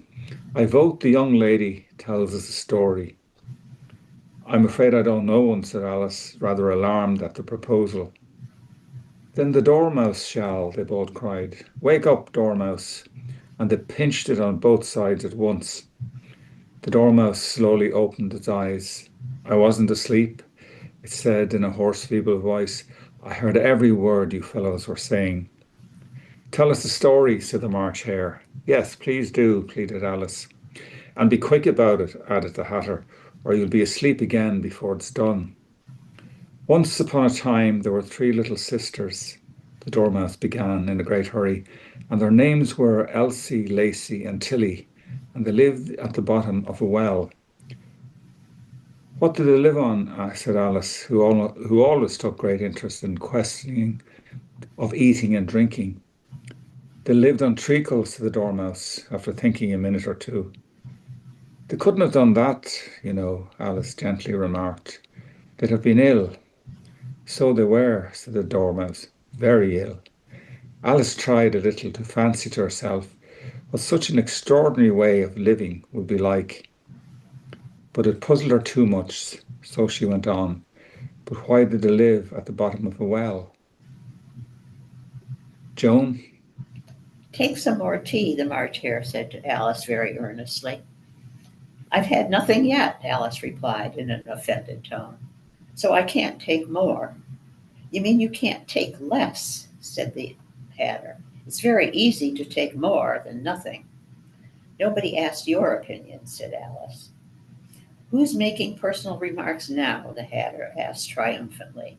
I vote the young lady tells us a story. I'm afraid I don't know one, said Alice, rather alarmed at the proposal. Then the Dormouse shall, they both cried. Wake up, Dormouse. And they pinched it on both sides at once. The Dormouse slowly opened its eyes. I wasn't asleep, it said in a hoarse, feeble voice. I heard every word you fellows were saying. Tell us the story, said the March Hare. Yes, please do, pleaded Alice. And be quick about it, added the Hatter, or you'll be asleep again before it's done. Once upon a time there were 3 little sisters, the Dormouse began in a great hurry, and their names were Elsie, Lacey, and Tilly, and they lived at the bottom of a well. What did they live on? Said Alice, who always took great interest in questioning of eating and drinking. They lived on treacle, said the Dormouse, after thinking a minute or two. They couldn't have done that, you know, Alice gently remarked. They'd have been ill. So they were, said the Dormouse, very ill. Alice tried a little to fancy to herself what such an extraordinary way of living would be like. But it puzzled her too much, so she went on. But why did they live at the bottom of a well? Joan? Take some more tea, the March Hare said to Alice very earnestly. I've had nothing yet, Alice replied in an offended tone. So I can't take more. You mean you can't take less, said the Hatter. It's very easy to take more than nothing. Nobody asked your opinion, said Alice. Who's making personal remarks now? The Hatter asked triumphantly.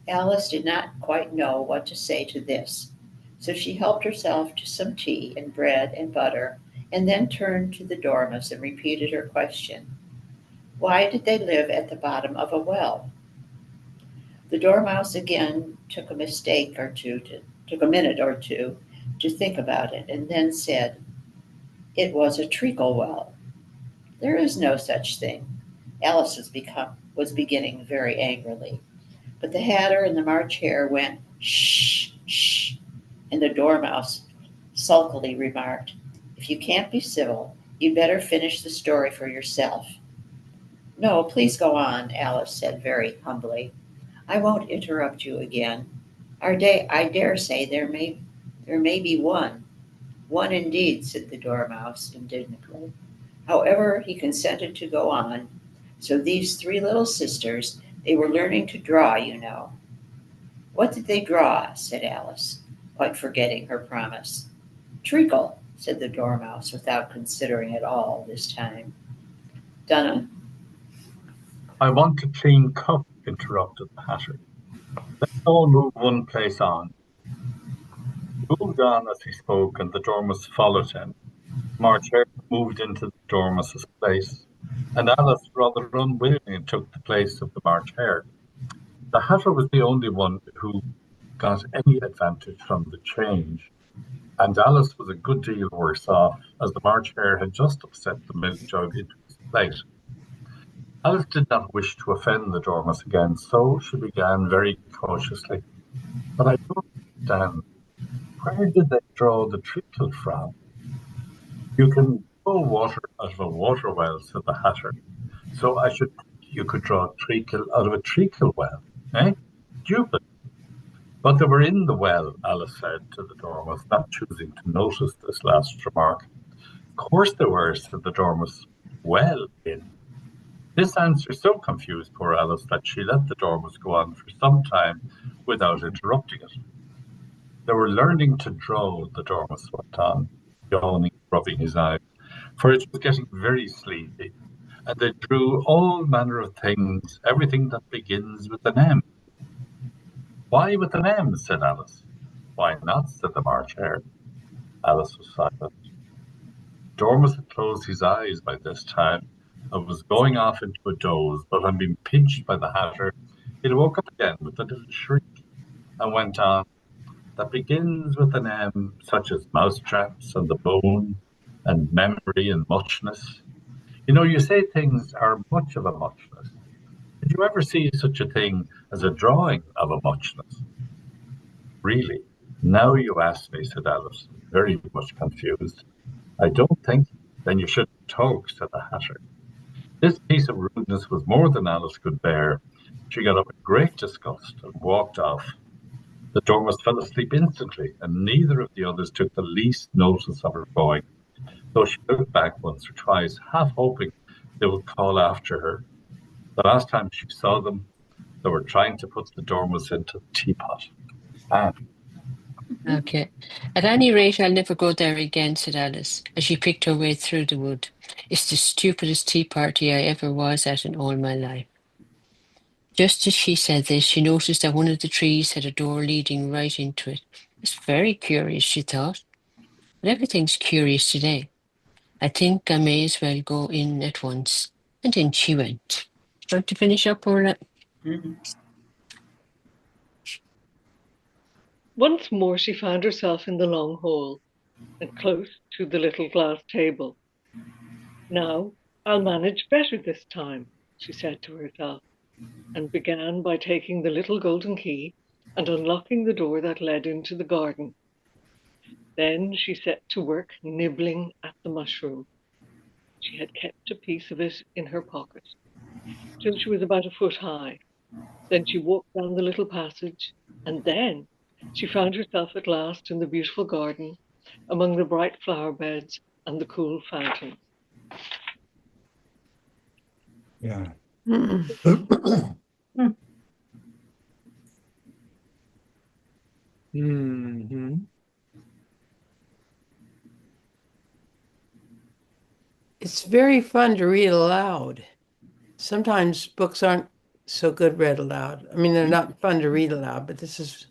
Alice did not quite know what to say to this, so she helped herself to some tea and bread and butter, and then turned to the Dormouse and repeated her question. Why did they live at the bottom of a well? The Dormouse again took a minute or two to think about it, and then said, It was a treacle well. There is no such thing. Alice was beginning very angrily. But the Hatter and the March Hare went, Shh, shh, and the Dormouse sulkily remarked, If you can't be civil, you'd better finish the story for yourself. No, please go on, Alice said very humbly. I won't interrupt you again. I dare say there may be one. One indeed, said the Dormouse indignantly. However, he consented to go on. So these 3 little sisters, they were learning to draw, you know. What did they draw? Said Alice, quite forgetting her promise. Treacle, said the Dormouse, without considering it all this time. Dunham? I want a clean cup, interrupted the Hatter. Let's all move one place on. He moved on as he spoke, and the Dormouse followed him. March Hare moved into the Dormouse's place, and Alice, rather unwillingly, took the place of the March Hare. The Hatter was the only one who got any advantage from the change, and Alice was a good deal worse off, as the March Hare had just upset the milk jug into his plate. Alice did not wish to offend the Dormouse again, so she began very cautiously. But I don't understand. Where did they draw the treacle from? You can draw water out of a water well, said the Hatter. So I should think you could draw treacle out of a treacle well, eh? Stupid. But they were in the well, Alice said to the Dormouse, not choosing to notice this last remark. Of course they were, said the Dormouse. well in. This answer so confused poor Alice that she let the dormouse go on for some time without interrupting it. They were learning to drow, the dormouse went on, yawning, rubbing his eyes, for it was getting very sleepy, and they drew all manner of things, everything that begins with an M. Why with an M? Said Alice. Why not? Said the March Hare. Alice was silent. Dormouse had closed his eyes by this time and was going off into a doze, but on being pinched by the Hatter, it woke up again with a little shriek and went on. That begins with an M, such as mousetraps and the bone, and memory and muchness. You know, you say things are much of a muchness. Did you ever see such a thing as a drawing of a muchness? Really? Now you ask me, said Alice, very much confused. I don't think. Then you shouldn't talk, said the Hatter. This piece of rudeness was more than Alice could bear. She got up in great disgust and walked off. The dormouse fell asleep instantly, and neither of the others took the least notice of her going, though she looked back once or twice, half hoping they would call after her. The last time she saw them, they were trying to put the dormouse into the teapot. And Okay. At any rate, I'll never go there again, said Alice, as she picked her way through the wood. It's the stupidest tea party I ever was at in all my life. Just as she said this, she noticed that one of the trees had a door leading right into it. It's very curious, she thought. But everything's curious today. I think I may as well go in at once. And in she went. Want to finish up, Orla? Mhm. Once more she found herself in the long hall and close to the little glass table. Now I'll manage better this time, she said to herself, and began by taking the little golden key and unlocking the door that led into the garden. Then she set to work nibbling at the mushroom. She had kept a piece of it in her pocket till she was about a foot high. Then she walked down the little passage, and then she found herself at last in the beautiful garden, among the bright flower beds and the cool fountains. Yeah. Hmm. It's very fun to read aloud. Sometimes books aren't so good read aloud. I mean, they're not fun to read aloud, but this is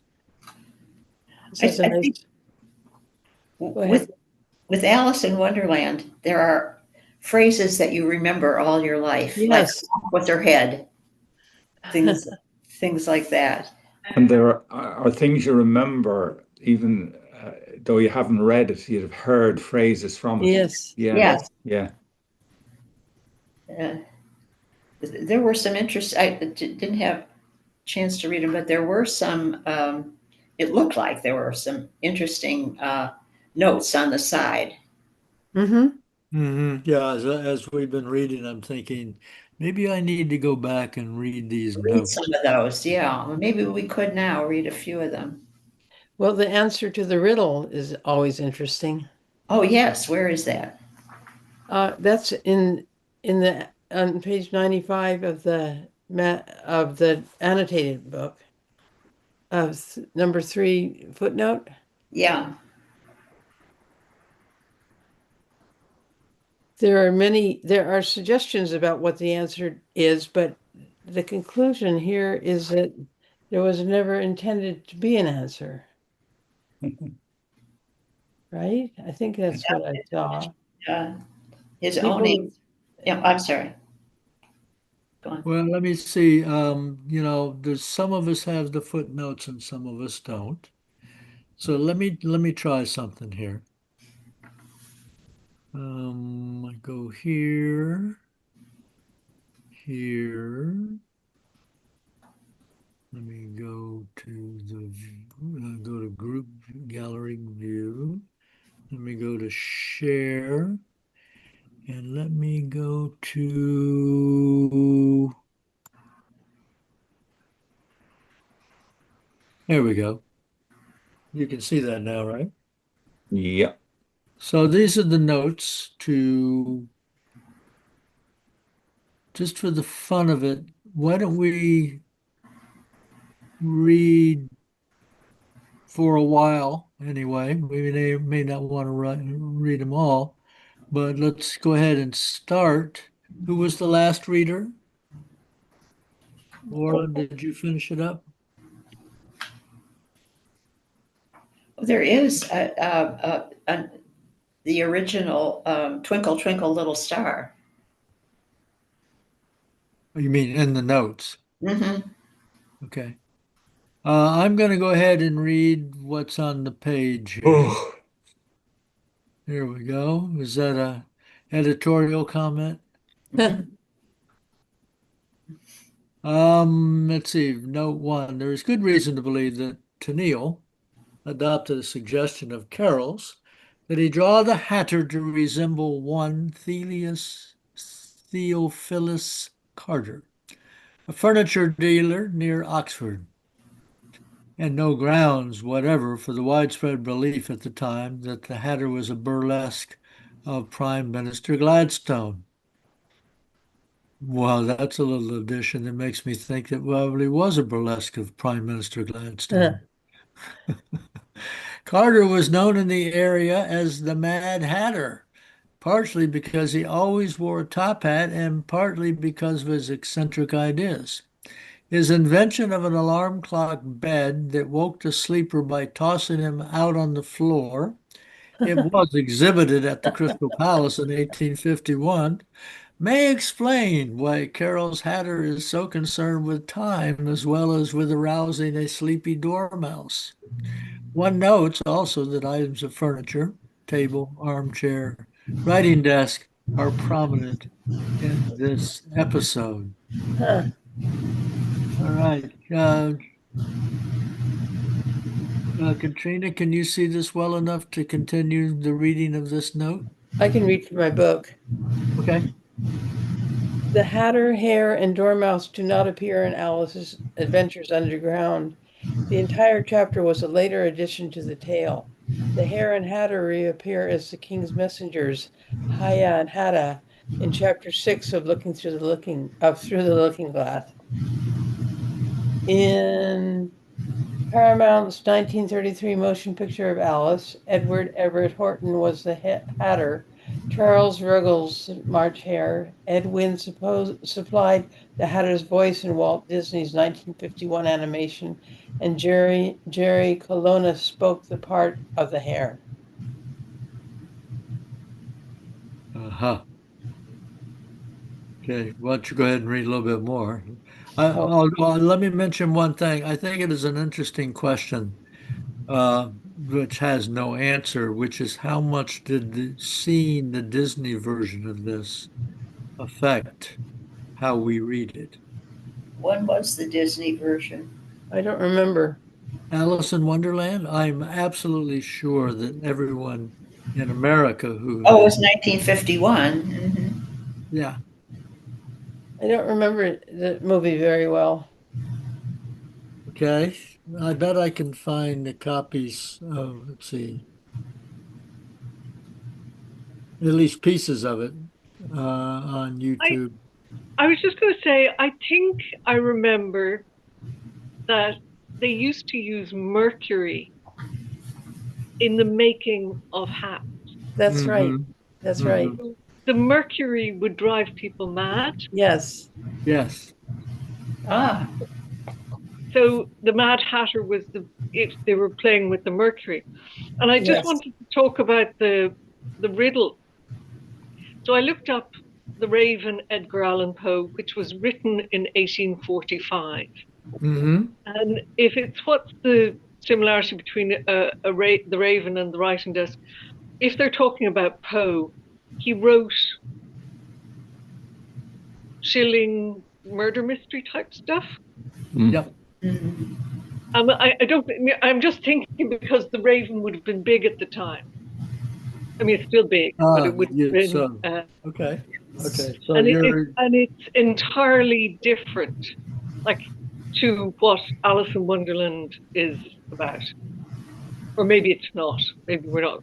I a nice. think Go ahead. with Alice in Wonderland, there are phrases that you remember all your life, like Yes. with her head, things like that. And there are things you remember, even though you haven't read it, you'd have heard phrases from it. Yes. Yeah. Yes. Yeah. There were some interest. I didn't have a chance to read them, but there were some. It looked like there were some interesting notes on the side. Mm-hmm. Yeah, as we've been reading, I'm thinking maybe I need to go back and read these Read notes. some of those, yeah. Well, maybe we could now read a few of them. Well, the answer to the riddle is always interesting. Oh yes, where is that? That's in the on page 95 of the annotated book of number 3 footnote. Yeah. There are suggestions about what the answer is, but the conclusion here is that there was never intended to be an answer. Right? I think that's what I saw. His People- own. Yeah, I'm sorry. Go on. Well, let me see. There's some of us have the footnotes and some of us don't. So let me try something here. I go here. Let me go to go to group gallery view. Let me go to share. And let me go to, there we go. You can see that now, right? Yeah. So these are the notes to just for the fun of it, why don't we read for a while anyway? We may not want to read them all, but let's go ahead and start. Who was the last reader? Laura, did you finish it up? There is the original Twinkle, Twinkle, Little Star. You mean in the notes? Mm-hmm. Okay. I'm going to go ahead and read what's on the page here. Oh, Here we go. Is that a editorial comment? Let's see. Note 1. There is good reason to believe that Tenniel adopted a suggestion of Carroll's that he draw the Hatter to resemble one Theophilus Carter, a furniture dealer near Oxford, and no grounds whatever for the widespread belief at the time that the Hatter was a burlesque of Prime Minister Gladstone. Well, that's a little addition that makes me think that probably was a burlesque of Prime Minister Gladstone. Carter was known in the area as the Mad Hatter, partially because he always wore a top hat and partly because of his eccentric ideas. His invention of an alarm clock bed that woke the sleeper by tossing him out on the floor, it was exhibited at the Crystal Palace in 1851, may explain why Carroll's Hatter is so concerned with time as well as with arousing a sleepy dormouse. One notes also that items of furniture, table, armchair, writing desk are prominent in this episode. Huh. All right. Katrina, can you see this well enough to continue the reading of this note? I can read from my book. Okay. The Hatter, Hare, and Dormouse do not appear in Alice's Adventures Underground. The entire chapter was a later addition to the tale. The Hare and Hatter reappear as the king's messengers, Haya and Hatta, in chapter 6 of Through the Looking Glass. In Paramount's 1933 motion picture of Alice, Edward Everett Horton was the Hatter. Charles Ruggles, March Hare. Ed Wynn supplied the Hatter's voice in Walt Disney's 1951 animation, and Jerry Colonna spoke the part of the Hare. Uh-huh. Okay, why don't you go ahead and read a little bit more? Let me mention one thing. I think it is an interesting question, which has no answer, which is how much did seeing the Disney version of this affect how we read it? When was the Disney version? I don't remember. Alice in Wonderland? I'm absolutely sure that everyone in America who... Oh, it was 1951. Mm-hmm. Yeah. I don't remember the movie very well. Okay. I bet I can find the copies of, let's see, at least pieces of it on YouTube. I was just going to say, I think I remember that they used to use mercury in the making of hats. That's right. That's right. The mercury would drive people mad. Yes. Yes. Ah, So the Mad Hatter was they were playing with the mercury. And I just Yes. wanted to talk about the riddle. So I looked up The Raven, Edgar Allan Poe, which was written in 1845. Mm-hmm. And if it's what's the similarity between the Raven and the writing desk, if they're talking about Poe, he wrote chilling murder mystery type stuff. Yep. mhm. I'm just thinking because the Raven would have been big at the time. I mean, it's still big, but it would have yeah, been. so- Okay. Okay. So And you're it's entirely different, like to what Alice in Wonderland is about. Or maybe it's not. Maybe we're not.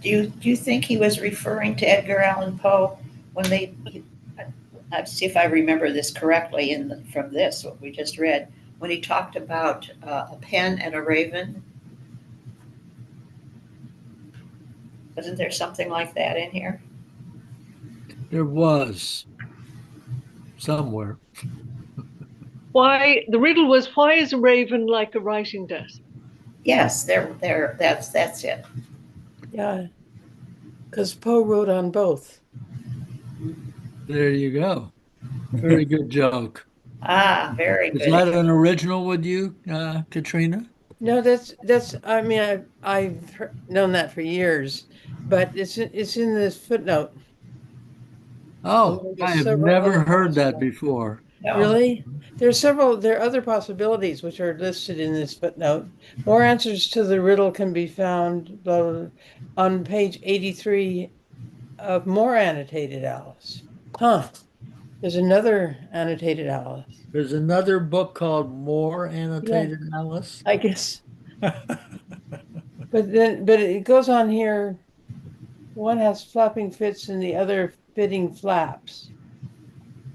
Do you think he was referring to Edgar Allan Poe when they, let's see if I remember this correctly from this, what we just read, when he talked about a pen and a raven. Wasn't there something like that in here? There was somewhere. Why the riddle was, why is a raven like a writing desk? Yes, that's it. Yeah, because Poe wrote on both. There you go. Very good joke. Ah, very Is good. that an original with you, Katrina? No, that's. I mean, I've known that for years, but it's in this footnote. Oh, I have Several never other heard that possibilities. before. No. Really? There are other possibilities which are listed in this footnote. More answers to the riddle can be found on page 83 of more annotated Alice. Huh. There's another annotated Alice. There's another book called More Annotated Alice. I guess. But it goes on here. One has flapping fits and the other fitting flaps.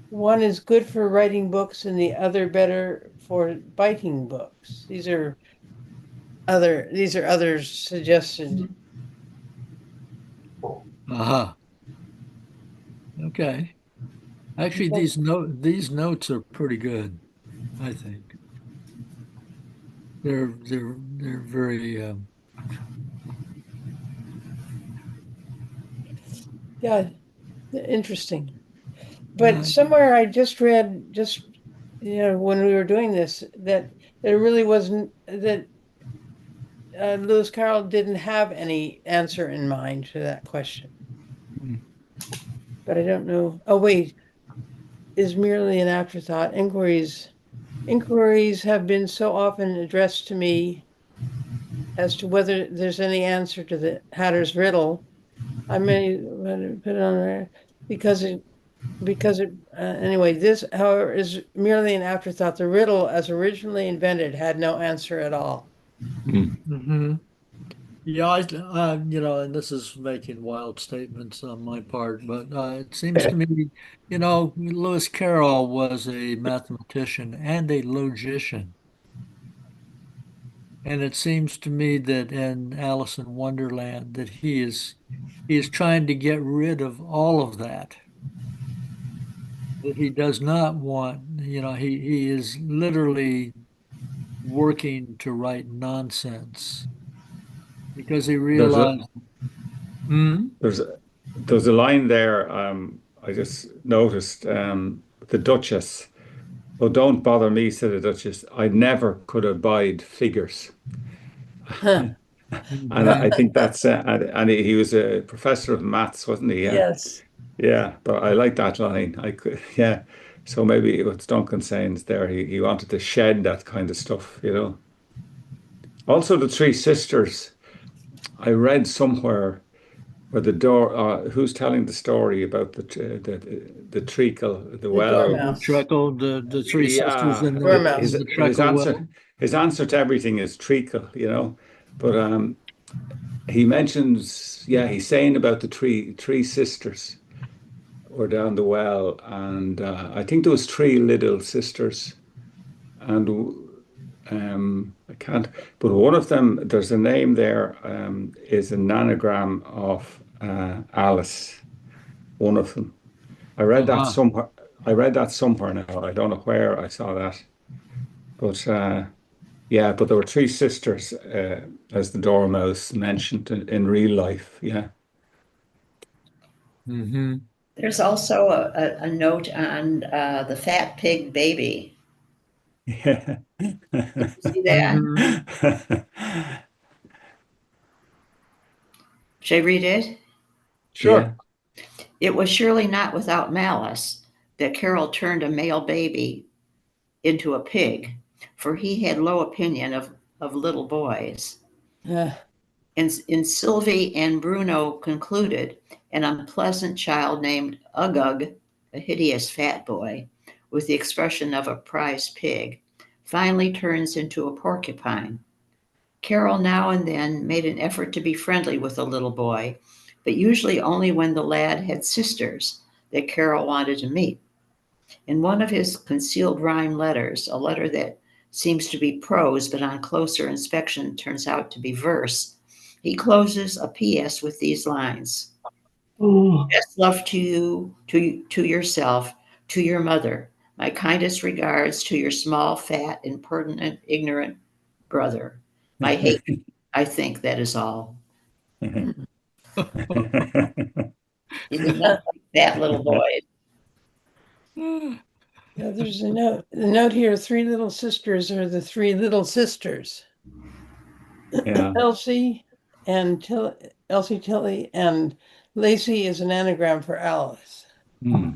One is good for writing books and the other better for biting books. These are others suggested. Uh-huh. Okay. Actually, these notes are pretty good, I think. They're very Yeah, interesting. But somewhere I just read, when we were doing this, that there really wasn't, that Lewis Carroll didn't have any answer in mind to that question. But I don't know. Oh, wait, is merely an afterthought. Inquiries have been so often addressed to me as to whether there's any answer to the Hatter's riddle. I may put it on there because anyway, this, however, is merely an afterthought. The riddle, as originally invented, had no answer at all. Mm-hmm. Yeah, and this is making wild statements on my part, but it seems to me, Lewis Carroll was a mathematician and a logician. And it seems to me that in Alice in Wonderland that he is trying to get rid of all of that. That he does not want, he is literally working to write nonsense because he realized. There's a line there. I just noticed. The Duchess. Oh, don't bother me, said the Duchess. I never could abide figures. And I think that's and he was a professor of maths, wasn't he? Yeah. Yes. Yeah, but I like that line. Yeah. So maybe what Duncan saying is there, he wanted to shed that kind of stuff, Also, the three sisters. I read somewhere where the door. Who's telling the story about the treacle, the well? Dormouse. The three sisters in Dormouse. the treacle well. His answer to everything is treacle, But he mentions, he's saying about the three sisters were down the well, and I think there was three little sisters, and I can't, but one of them, there's a name there, is an anagram of Alice, one of them. I read that somewhere. Now. I don't know where I saw that, but but there were three sisters, as the Dormouse mentioned in real life. Yeah. Mm-hmm. There's also a note on the fat pig baby. Yeah. See that? Should I read it? Sure. Yeah. It was surely not without malice that Carroll turned a male baby into a pig, for he had low opinion of little boys. And Sylvie and Bruno concluded an unpleasant child named Uggug, a hideous fat boy, with the expression of a prize pig, finally turns into a porcupine. Carroll now and then made an effort to be friendly with the little boy, but usually only when the lad had sisters, that Carol wanted to meet. In one of his concealed rhyme letters, a letter that seems to be prose but on closer inspection turns out to be verse, he closes a P.S. with these lines. Best love to you, to yourself, to your mother. My kindest regards to your small, fat, impertinent, ignorant brother. My hate, I think that is all. He did not like that little boy. Yeah, there's a note. The note here, three little sisters are the three little sisters. Yeah. Elsie and Elsie, Tilly, and Lacey is an anagram for Alice. Hmm.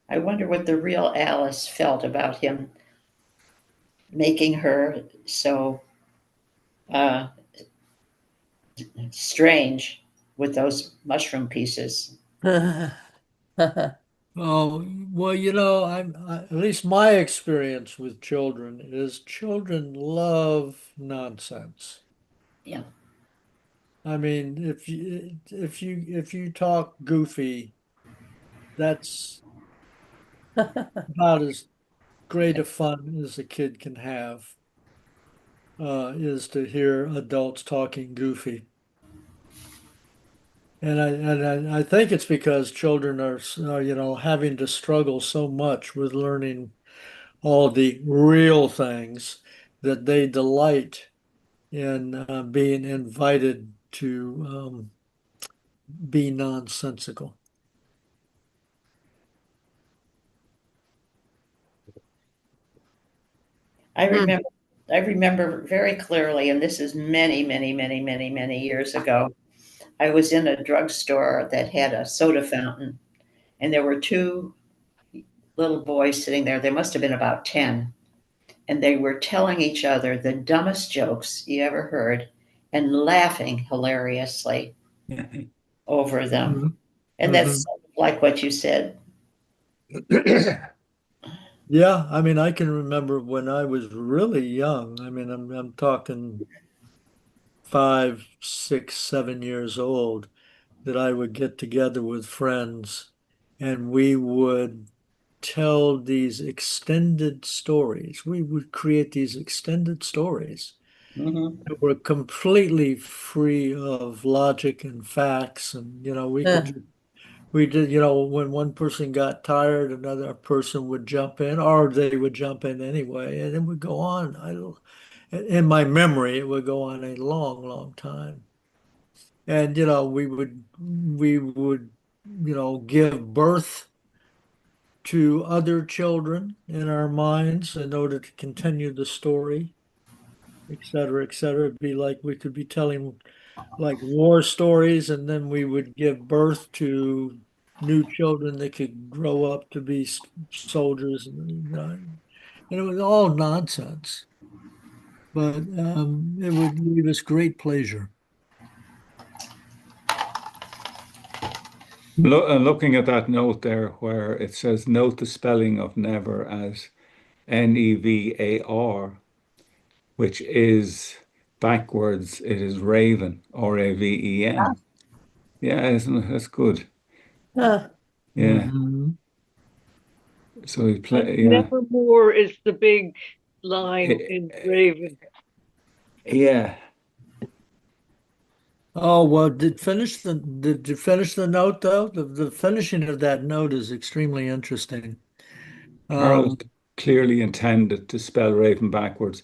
I wonder what the real Alice felt about him making her so strange with those mushroom pieces. Oh, well, at least my experience with children is children love nonsense. Yeah. I mean, if you talk goofy, that's about as great a fun as a kid can have, is to hear adults talking goofy. And I think it's because children are having to struggle so much with learning all the real things that they delight in being invited to be nonsensical. I remember I remember very clearly, and this is many, many, many, many, many years ago. I was in a drugstore that had a soda fountain, and there were two little boys sitting there. They must have been about 10, and they were telling each other the dumbest jokes you ever heard and laughing hilariously over them. And that's like what you said. Yeah, I mean, I can remember when I was really young. I mean, I'm talking 5, 6, 7 years old, that I would get together with friends and we would tell these extended stories. We would create these extended stories Mhm. that were completely free of logic and facts. And, we did, when one person got tired, another person would jump in, or they would jump in anyway, and it would go on. In my memory, it would go on a long, long time. And, we would, give birth to other children in our minds in order to continue the story, et cetera, et cetera. It'd be like we could be telling like war stories, and then we would give birth to new children that could grow up to be soldiers, and it was all nonsense, but it would give us great pleasure. Looking at that note there where it says, note the spelling of never as Nevar, which is backwards, it is raven, Raven. Yeah, isn't it? That's good. Huh. Yeah. Mhm. So we And play, yeah. nevermore is the big line in Raven. Yeah. Oh, well, did you finish the note though? The finishing of that note is extremely interesting. Carol clearly intended to spell raven backwards.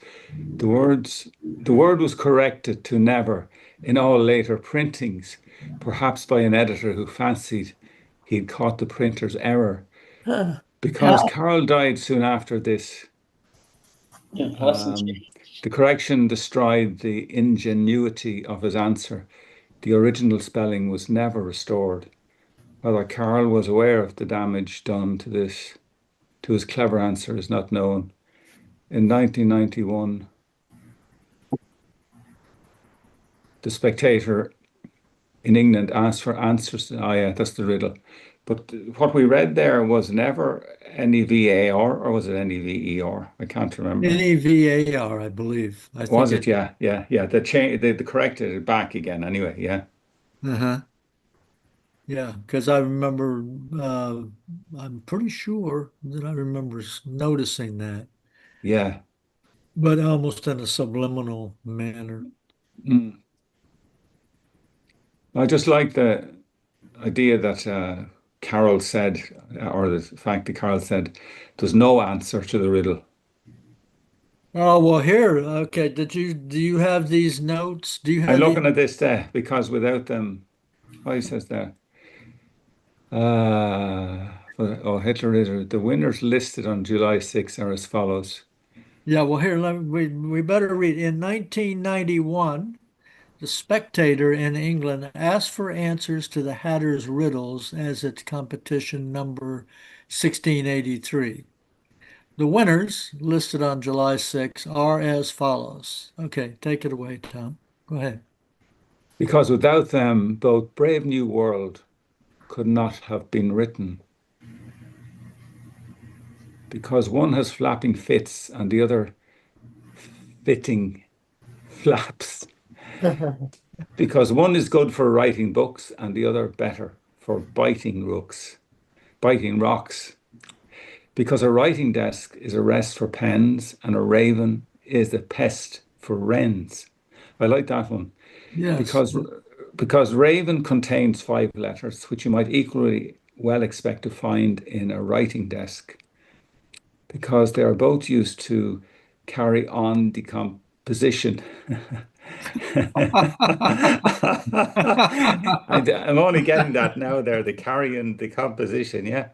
The word was corrected to never in all later printings, perhaps by an editor who fancied he'd caught the printer's error. Huh. Because Carol died soon after this, Wasn't the correction destroyed the ingenuity of his answer. The original spelling was never restored. Whether Carl was aware of the damage done to his clever answer is not known. In 1991, the Spectator in England asked for answers. Oh yeah, that's the riddle. But what we read there was never Nevar or was it Never? I can't remember. Nevar, I believe. I Was think it? Yeah, yeah, yeah. They corrected it back again anyway. Yeah. Uh-huh. Yeah, because I remember, I'm pretty sure that I remember noticing that, Yeah. but almost in a subliminal manner. Mm. I just like the idea that Carol said, or the fact that Carol said, there's no answer to the riddle. Oh, well, here, okay, do you have these notes? Do you I'm have looking the, at this there because without them, what he says there. Hitler is the winners listed on July 6th are as follows. yeah, well, here, we better read. In 1991, the Spectator in England asked for answers to the Hatter's riddles as its competition number 1683. The winners, listed on July 6, are as follows. Okay, take it away, Tom. Go ahead. Because without them, both Brave New World could not have been written. Because one has flapping fits and the other fitting flaps. Because one is good for writing books and the other better for biting rocks. Because a writing desk is a rest for pens and a raven is a pest for wrens. I like that one. Yes. Because raven contains 5 letters, which you might equally well expect to find in a writing desk. Because they are both used to carry on decomposition. I'm only getting that now there, the carry on decomposition, yeah.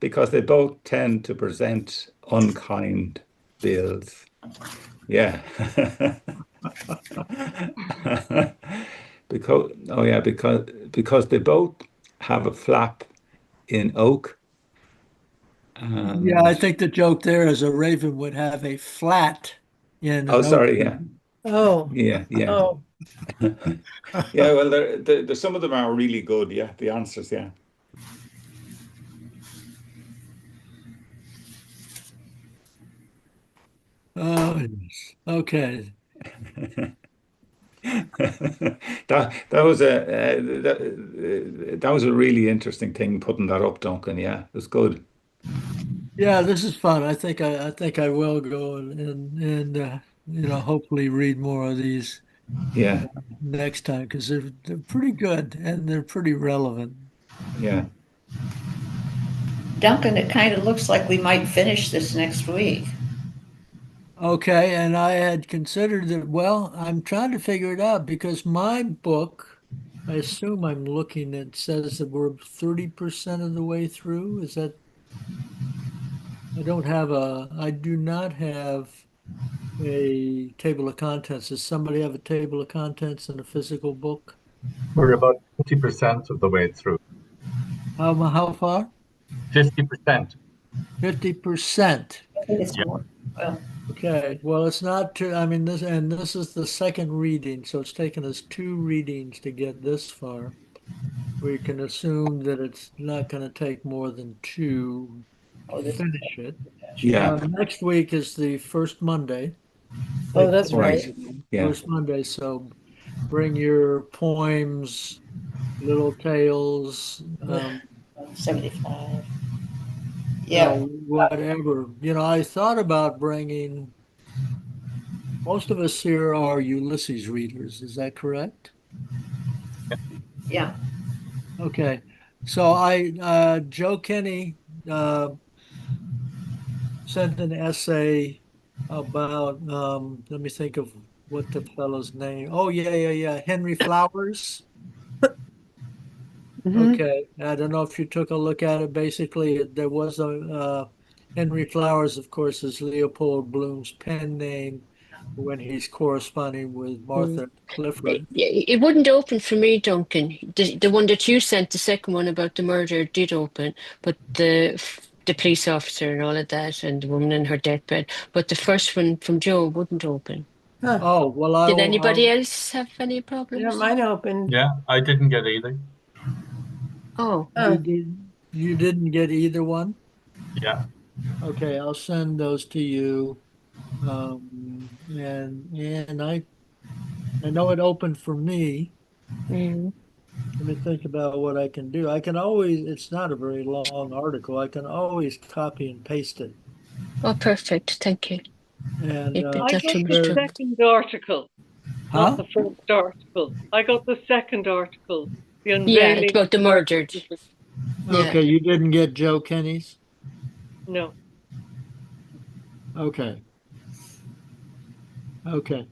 Because they both tend to present unkind bills. Yeah. Because they both have a flap in oak. Yeah, I think the joke there is a raven would have a flat in Oh, an oak. sorry, yeah. Oh, Yeah. oh, Yeah, well, some of them are really good, yeah, the answers, yeah. Oh, yes. Okay. That was a really interesting thing putting that up, Duncan. Yeah, it was good. Yeah, this is fun. I think I will go and hopefully read more of these Yeah, next time because they're pretty good and they're pretty relevant. yeah. Duncan, it kind of looks like we might finish this next week. Okay, and I had considered that, well, I'm trying to figure it out because my book, I assume I'm looking, it says that we're 30% of the way through. Is that, I do not have a table of contents. Does somebody have a table of contents in a physical book? We're about 50% of the way through. How far? 50%. 50%. I think it's Yeah. more. Well, Okay, well, it's not too, I mean, this is the second reading, so it's taken us 2 readings to get this far. We can assume that it's not going to take more than 2 to finish it. Yeah, Next week is the first Monday. oh, that's right. right. Yeah, First Monday, so bring your poems, little tales, 75. Yeah. whatever. I thought about bringing, most of us here are Ulysses readers, is that correct? Yeah. Okay, so Joe Kenny sent an essay about, let me think of what the fellow's name. Oh, yeah. Henry Flowers. Mhm. Okay, I don't know if you took a look at it. Basically, there was Henry Flowers, of course, is Leopold Bloom's pen name when he's corresponding with Martha Clifford. It wouldn't open for me, Duncan. The one that you sent, the second one about the murder, did open, but the police officer and all of that, and the woman in her deathbed. But the first one from Joe wouldn't open. Huh. Oh, well, Did anybody else have any Yeah, problems? mine opened. Yeah, I didn't get either. Oh, Huh. you didn't get either one? Yeah. Okay, I'll send those to you. And I know it opened for me. Mm. Let me think about what I can do. I can always, it's not a very long article. I can always copy and paste it. Oh, perfect. Thank you. And It meant I that got too much the to there, me. second article, not huh? the first article. I got the second article, the Yeah, it's unveiling of about the murdered. Martin. Yeah. Okay, you didn't get Joe Kenny's? No. Okay. Okay.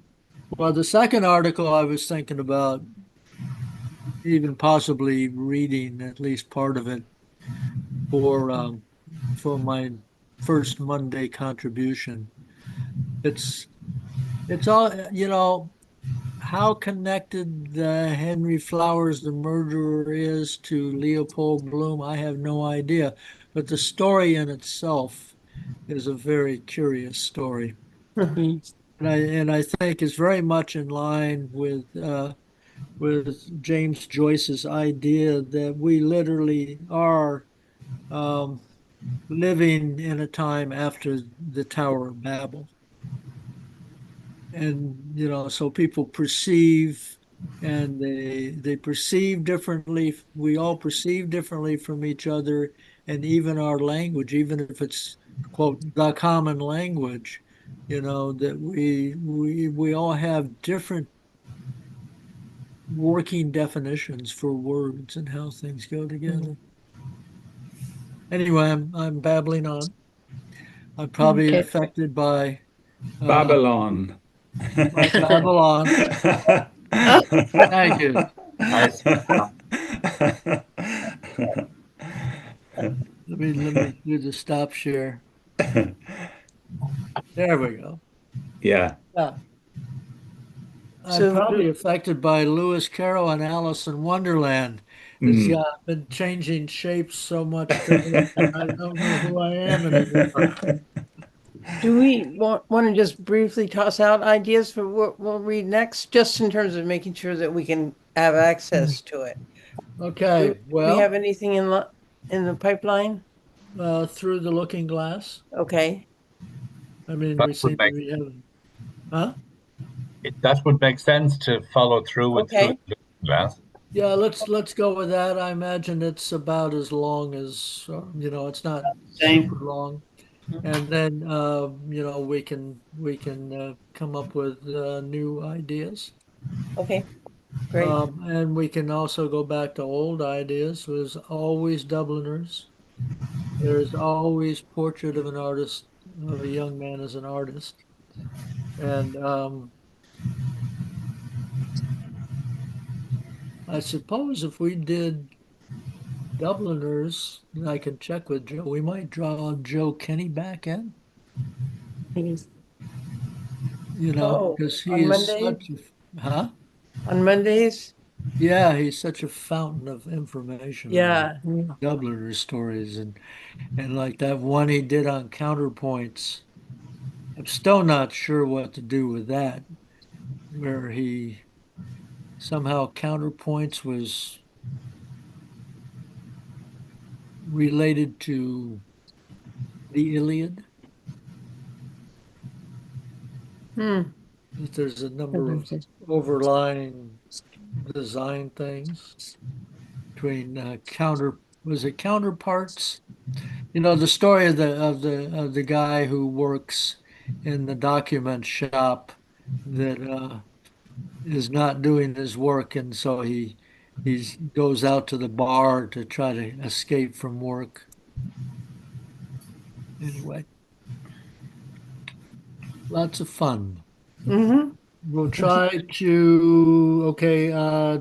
Well, the second article I was thinking about even possibly reading at least part of it for for my first Monday contribution. It's it's all how connected Henry Flowers, the murderer, is to Leopold Bloom. I have no idea, but the story in itself is a very curious story, Mm. and I think is very much in line with James Joyce's idea that we literally are um, living in a time after the Tower of Babel. And, so people perceive and they perceive differently. We all perceive differently from each other, and even our language, even if it's quote the common language, that we all have different working definitions for words and how things go together. Anyway, I'm babbling on. I'm probably Okay. affected uh, Babylon. by Babylon. Thank you. Nice. Let me do the stop share. There we go. Yeah. Yeah. I'm So, probably affected by Lewis Carroll and Alice in Wonderland. It's Mm. been changing shapes so much today that I don't know who I am anymore. do we want to just briefly toss out ideas for what we'll read next, just in terms of making sure that we can have access to it? Do Okay, we have well, anything in the pipeline? through the looking glass. Okay. I mean, That we would seem to make be having, huh? that would make sense to follow through with through Okay. the looking glass. Yeah, let's go with that. I imagine it's about as long as, it's not Same. super long. And then, we can come up with new ideas. Okay. Great. And we can also go back to old ideas. There's always Dubliners. There's always Portrait of an Artist, of a Young Man as an Artist. And I suppose if we did Dubliners, I can check with Joe. We might draw Joe Kenny back in, Oh, because he on is Monday? such huh? On Mondays? Yeah, he's such a fountain of information on Yeah. Dubliner stories and like that one he did on counterpoints. I'm still not sure what to do with that, where he somehow counterpoints was related to the Iliad. Hmm. That there's a number of overlying design things between was it counterparts? The story of the guy who works in the document shop that is not doing his work, and so he goes out to the bar to try to escape from work. Anyway, lots of fun. Mm-hmm. We'll try to okay,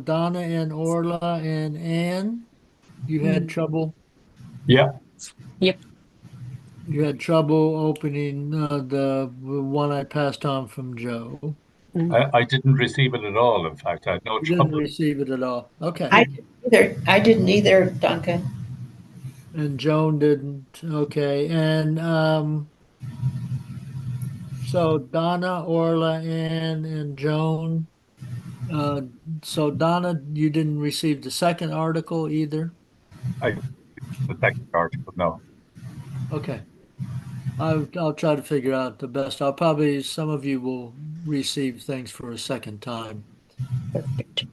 Donna and Orla and Anne. You had trouble. Yeah, Yep. You had trouble opening the one I passed on from Joe. I didn't receive it at all. In fact, I had no You didn't trouble. receive it at all. Okay. I didn't either, Duncan. And Joan didn't. Okay. And so Donna, Orla, Ann, and Joan. Uh, so Donna, you didn't receive the second article either. I the second article, no. Okay. I'll try to figure out the best. Some of you will receive things for a second time, Perfect.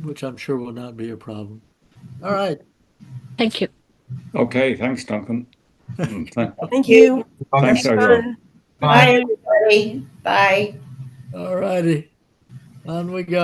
which I'm sure will not be a problem. All right. Thank you. Okay, thanks, Duncan. Thank you. Thanks, Have Sarah. fun. Bye, Bye. everybody. Bye. All righty. On we go.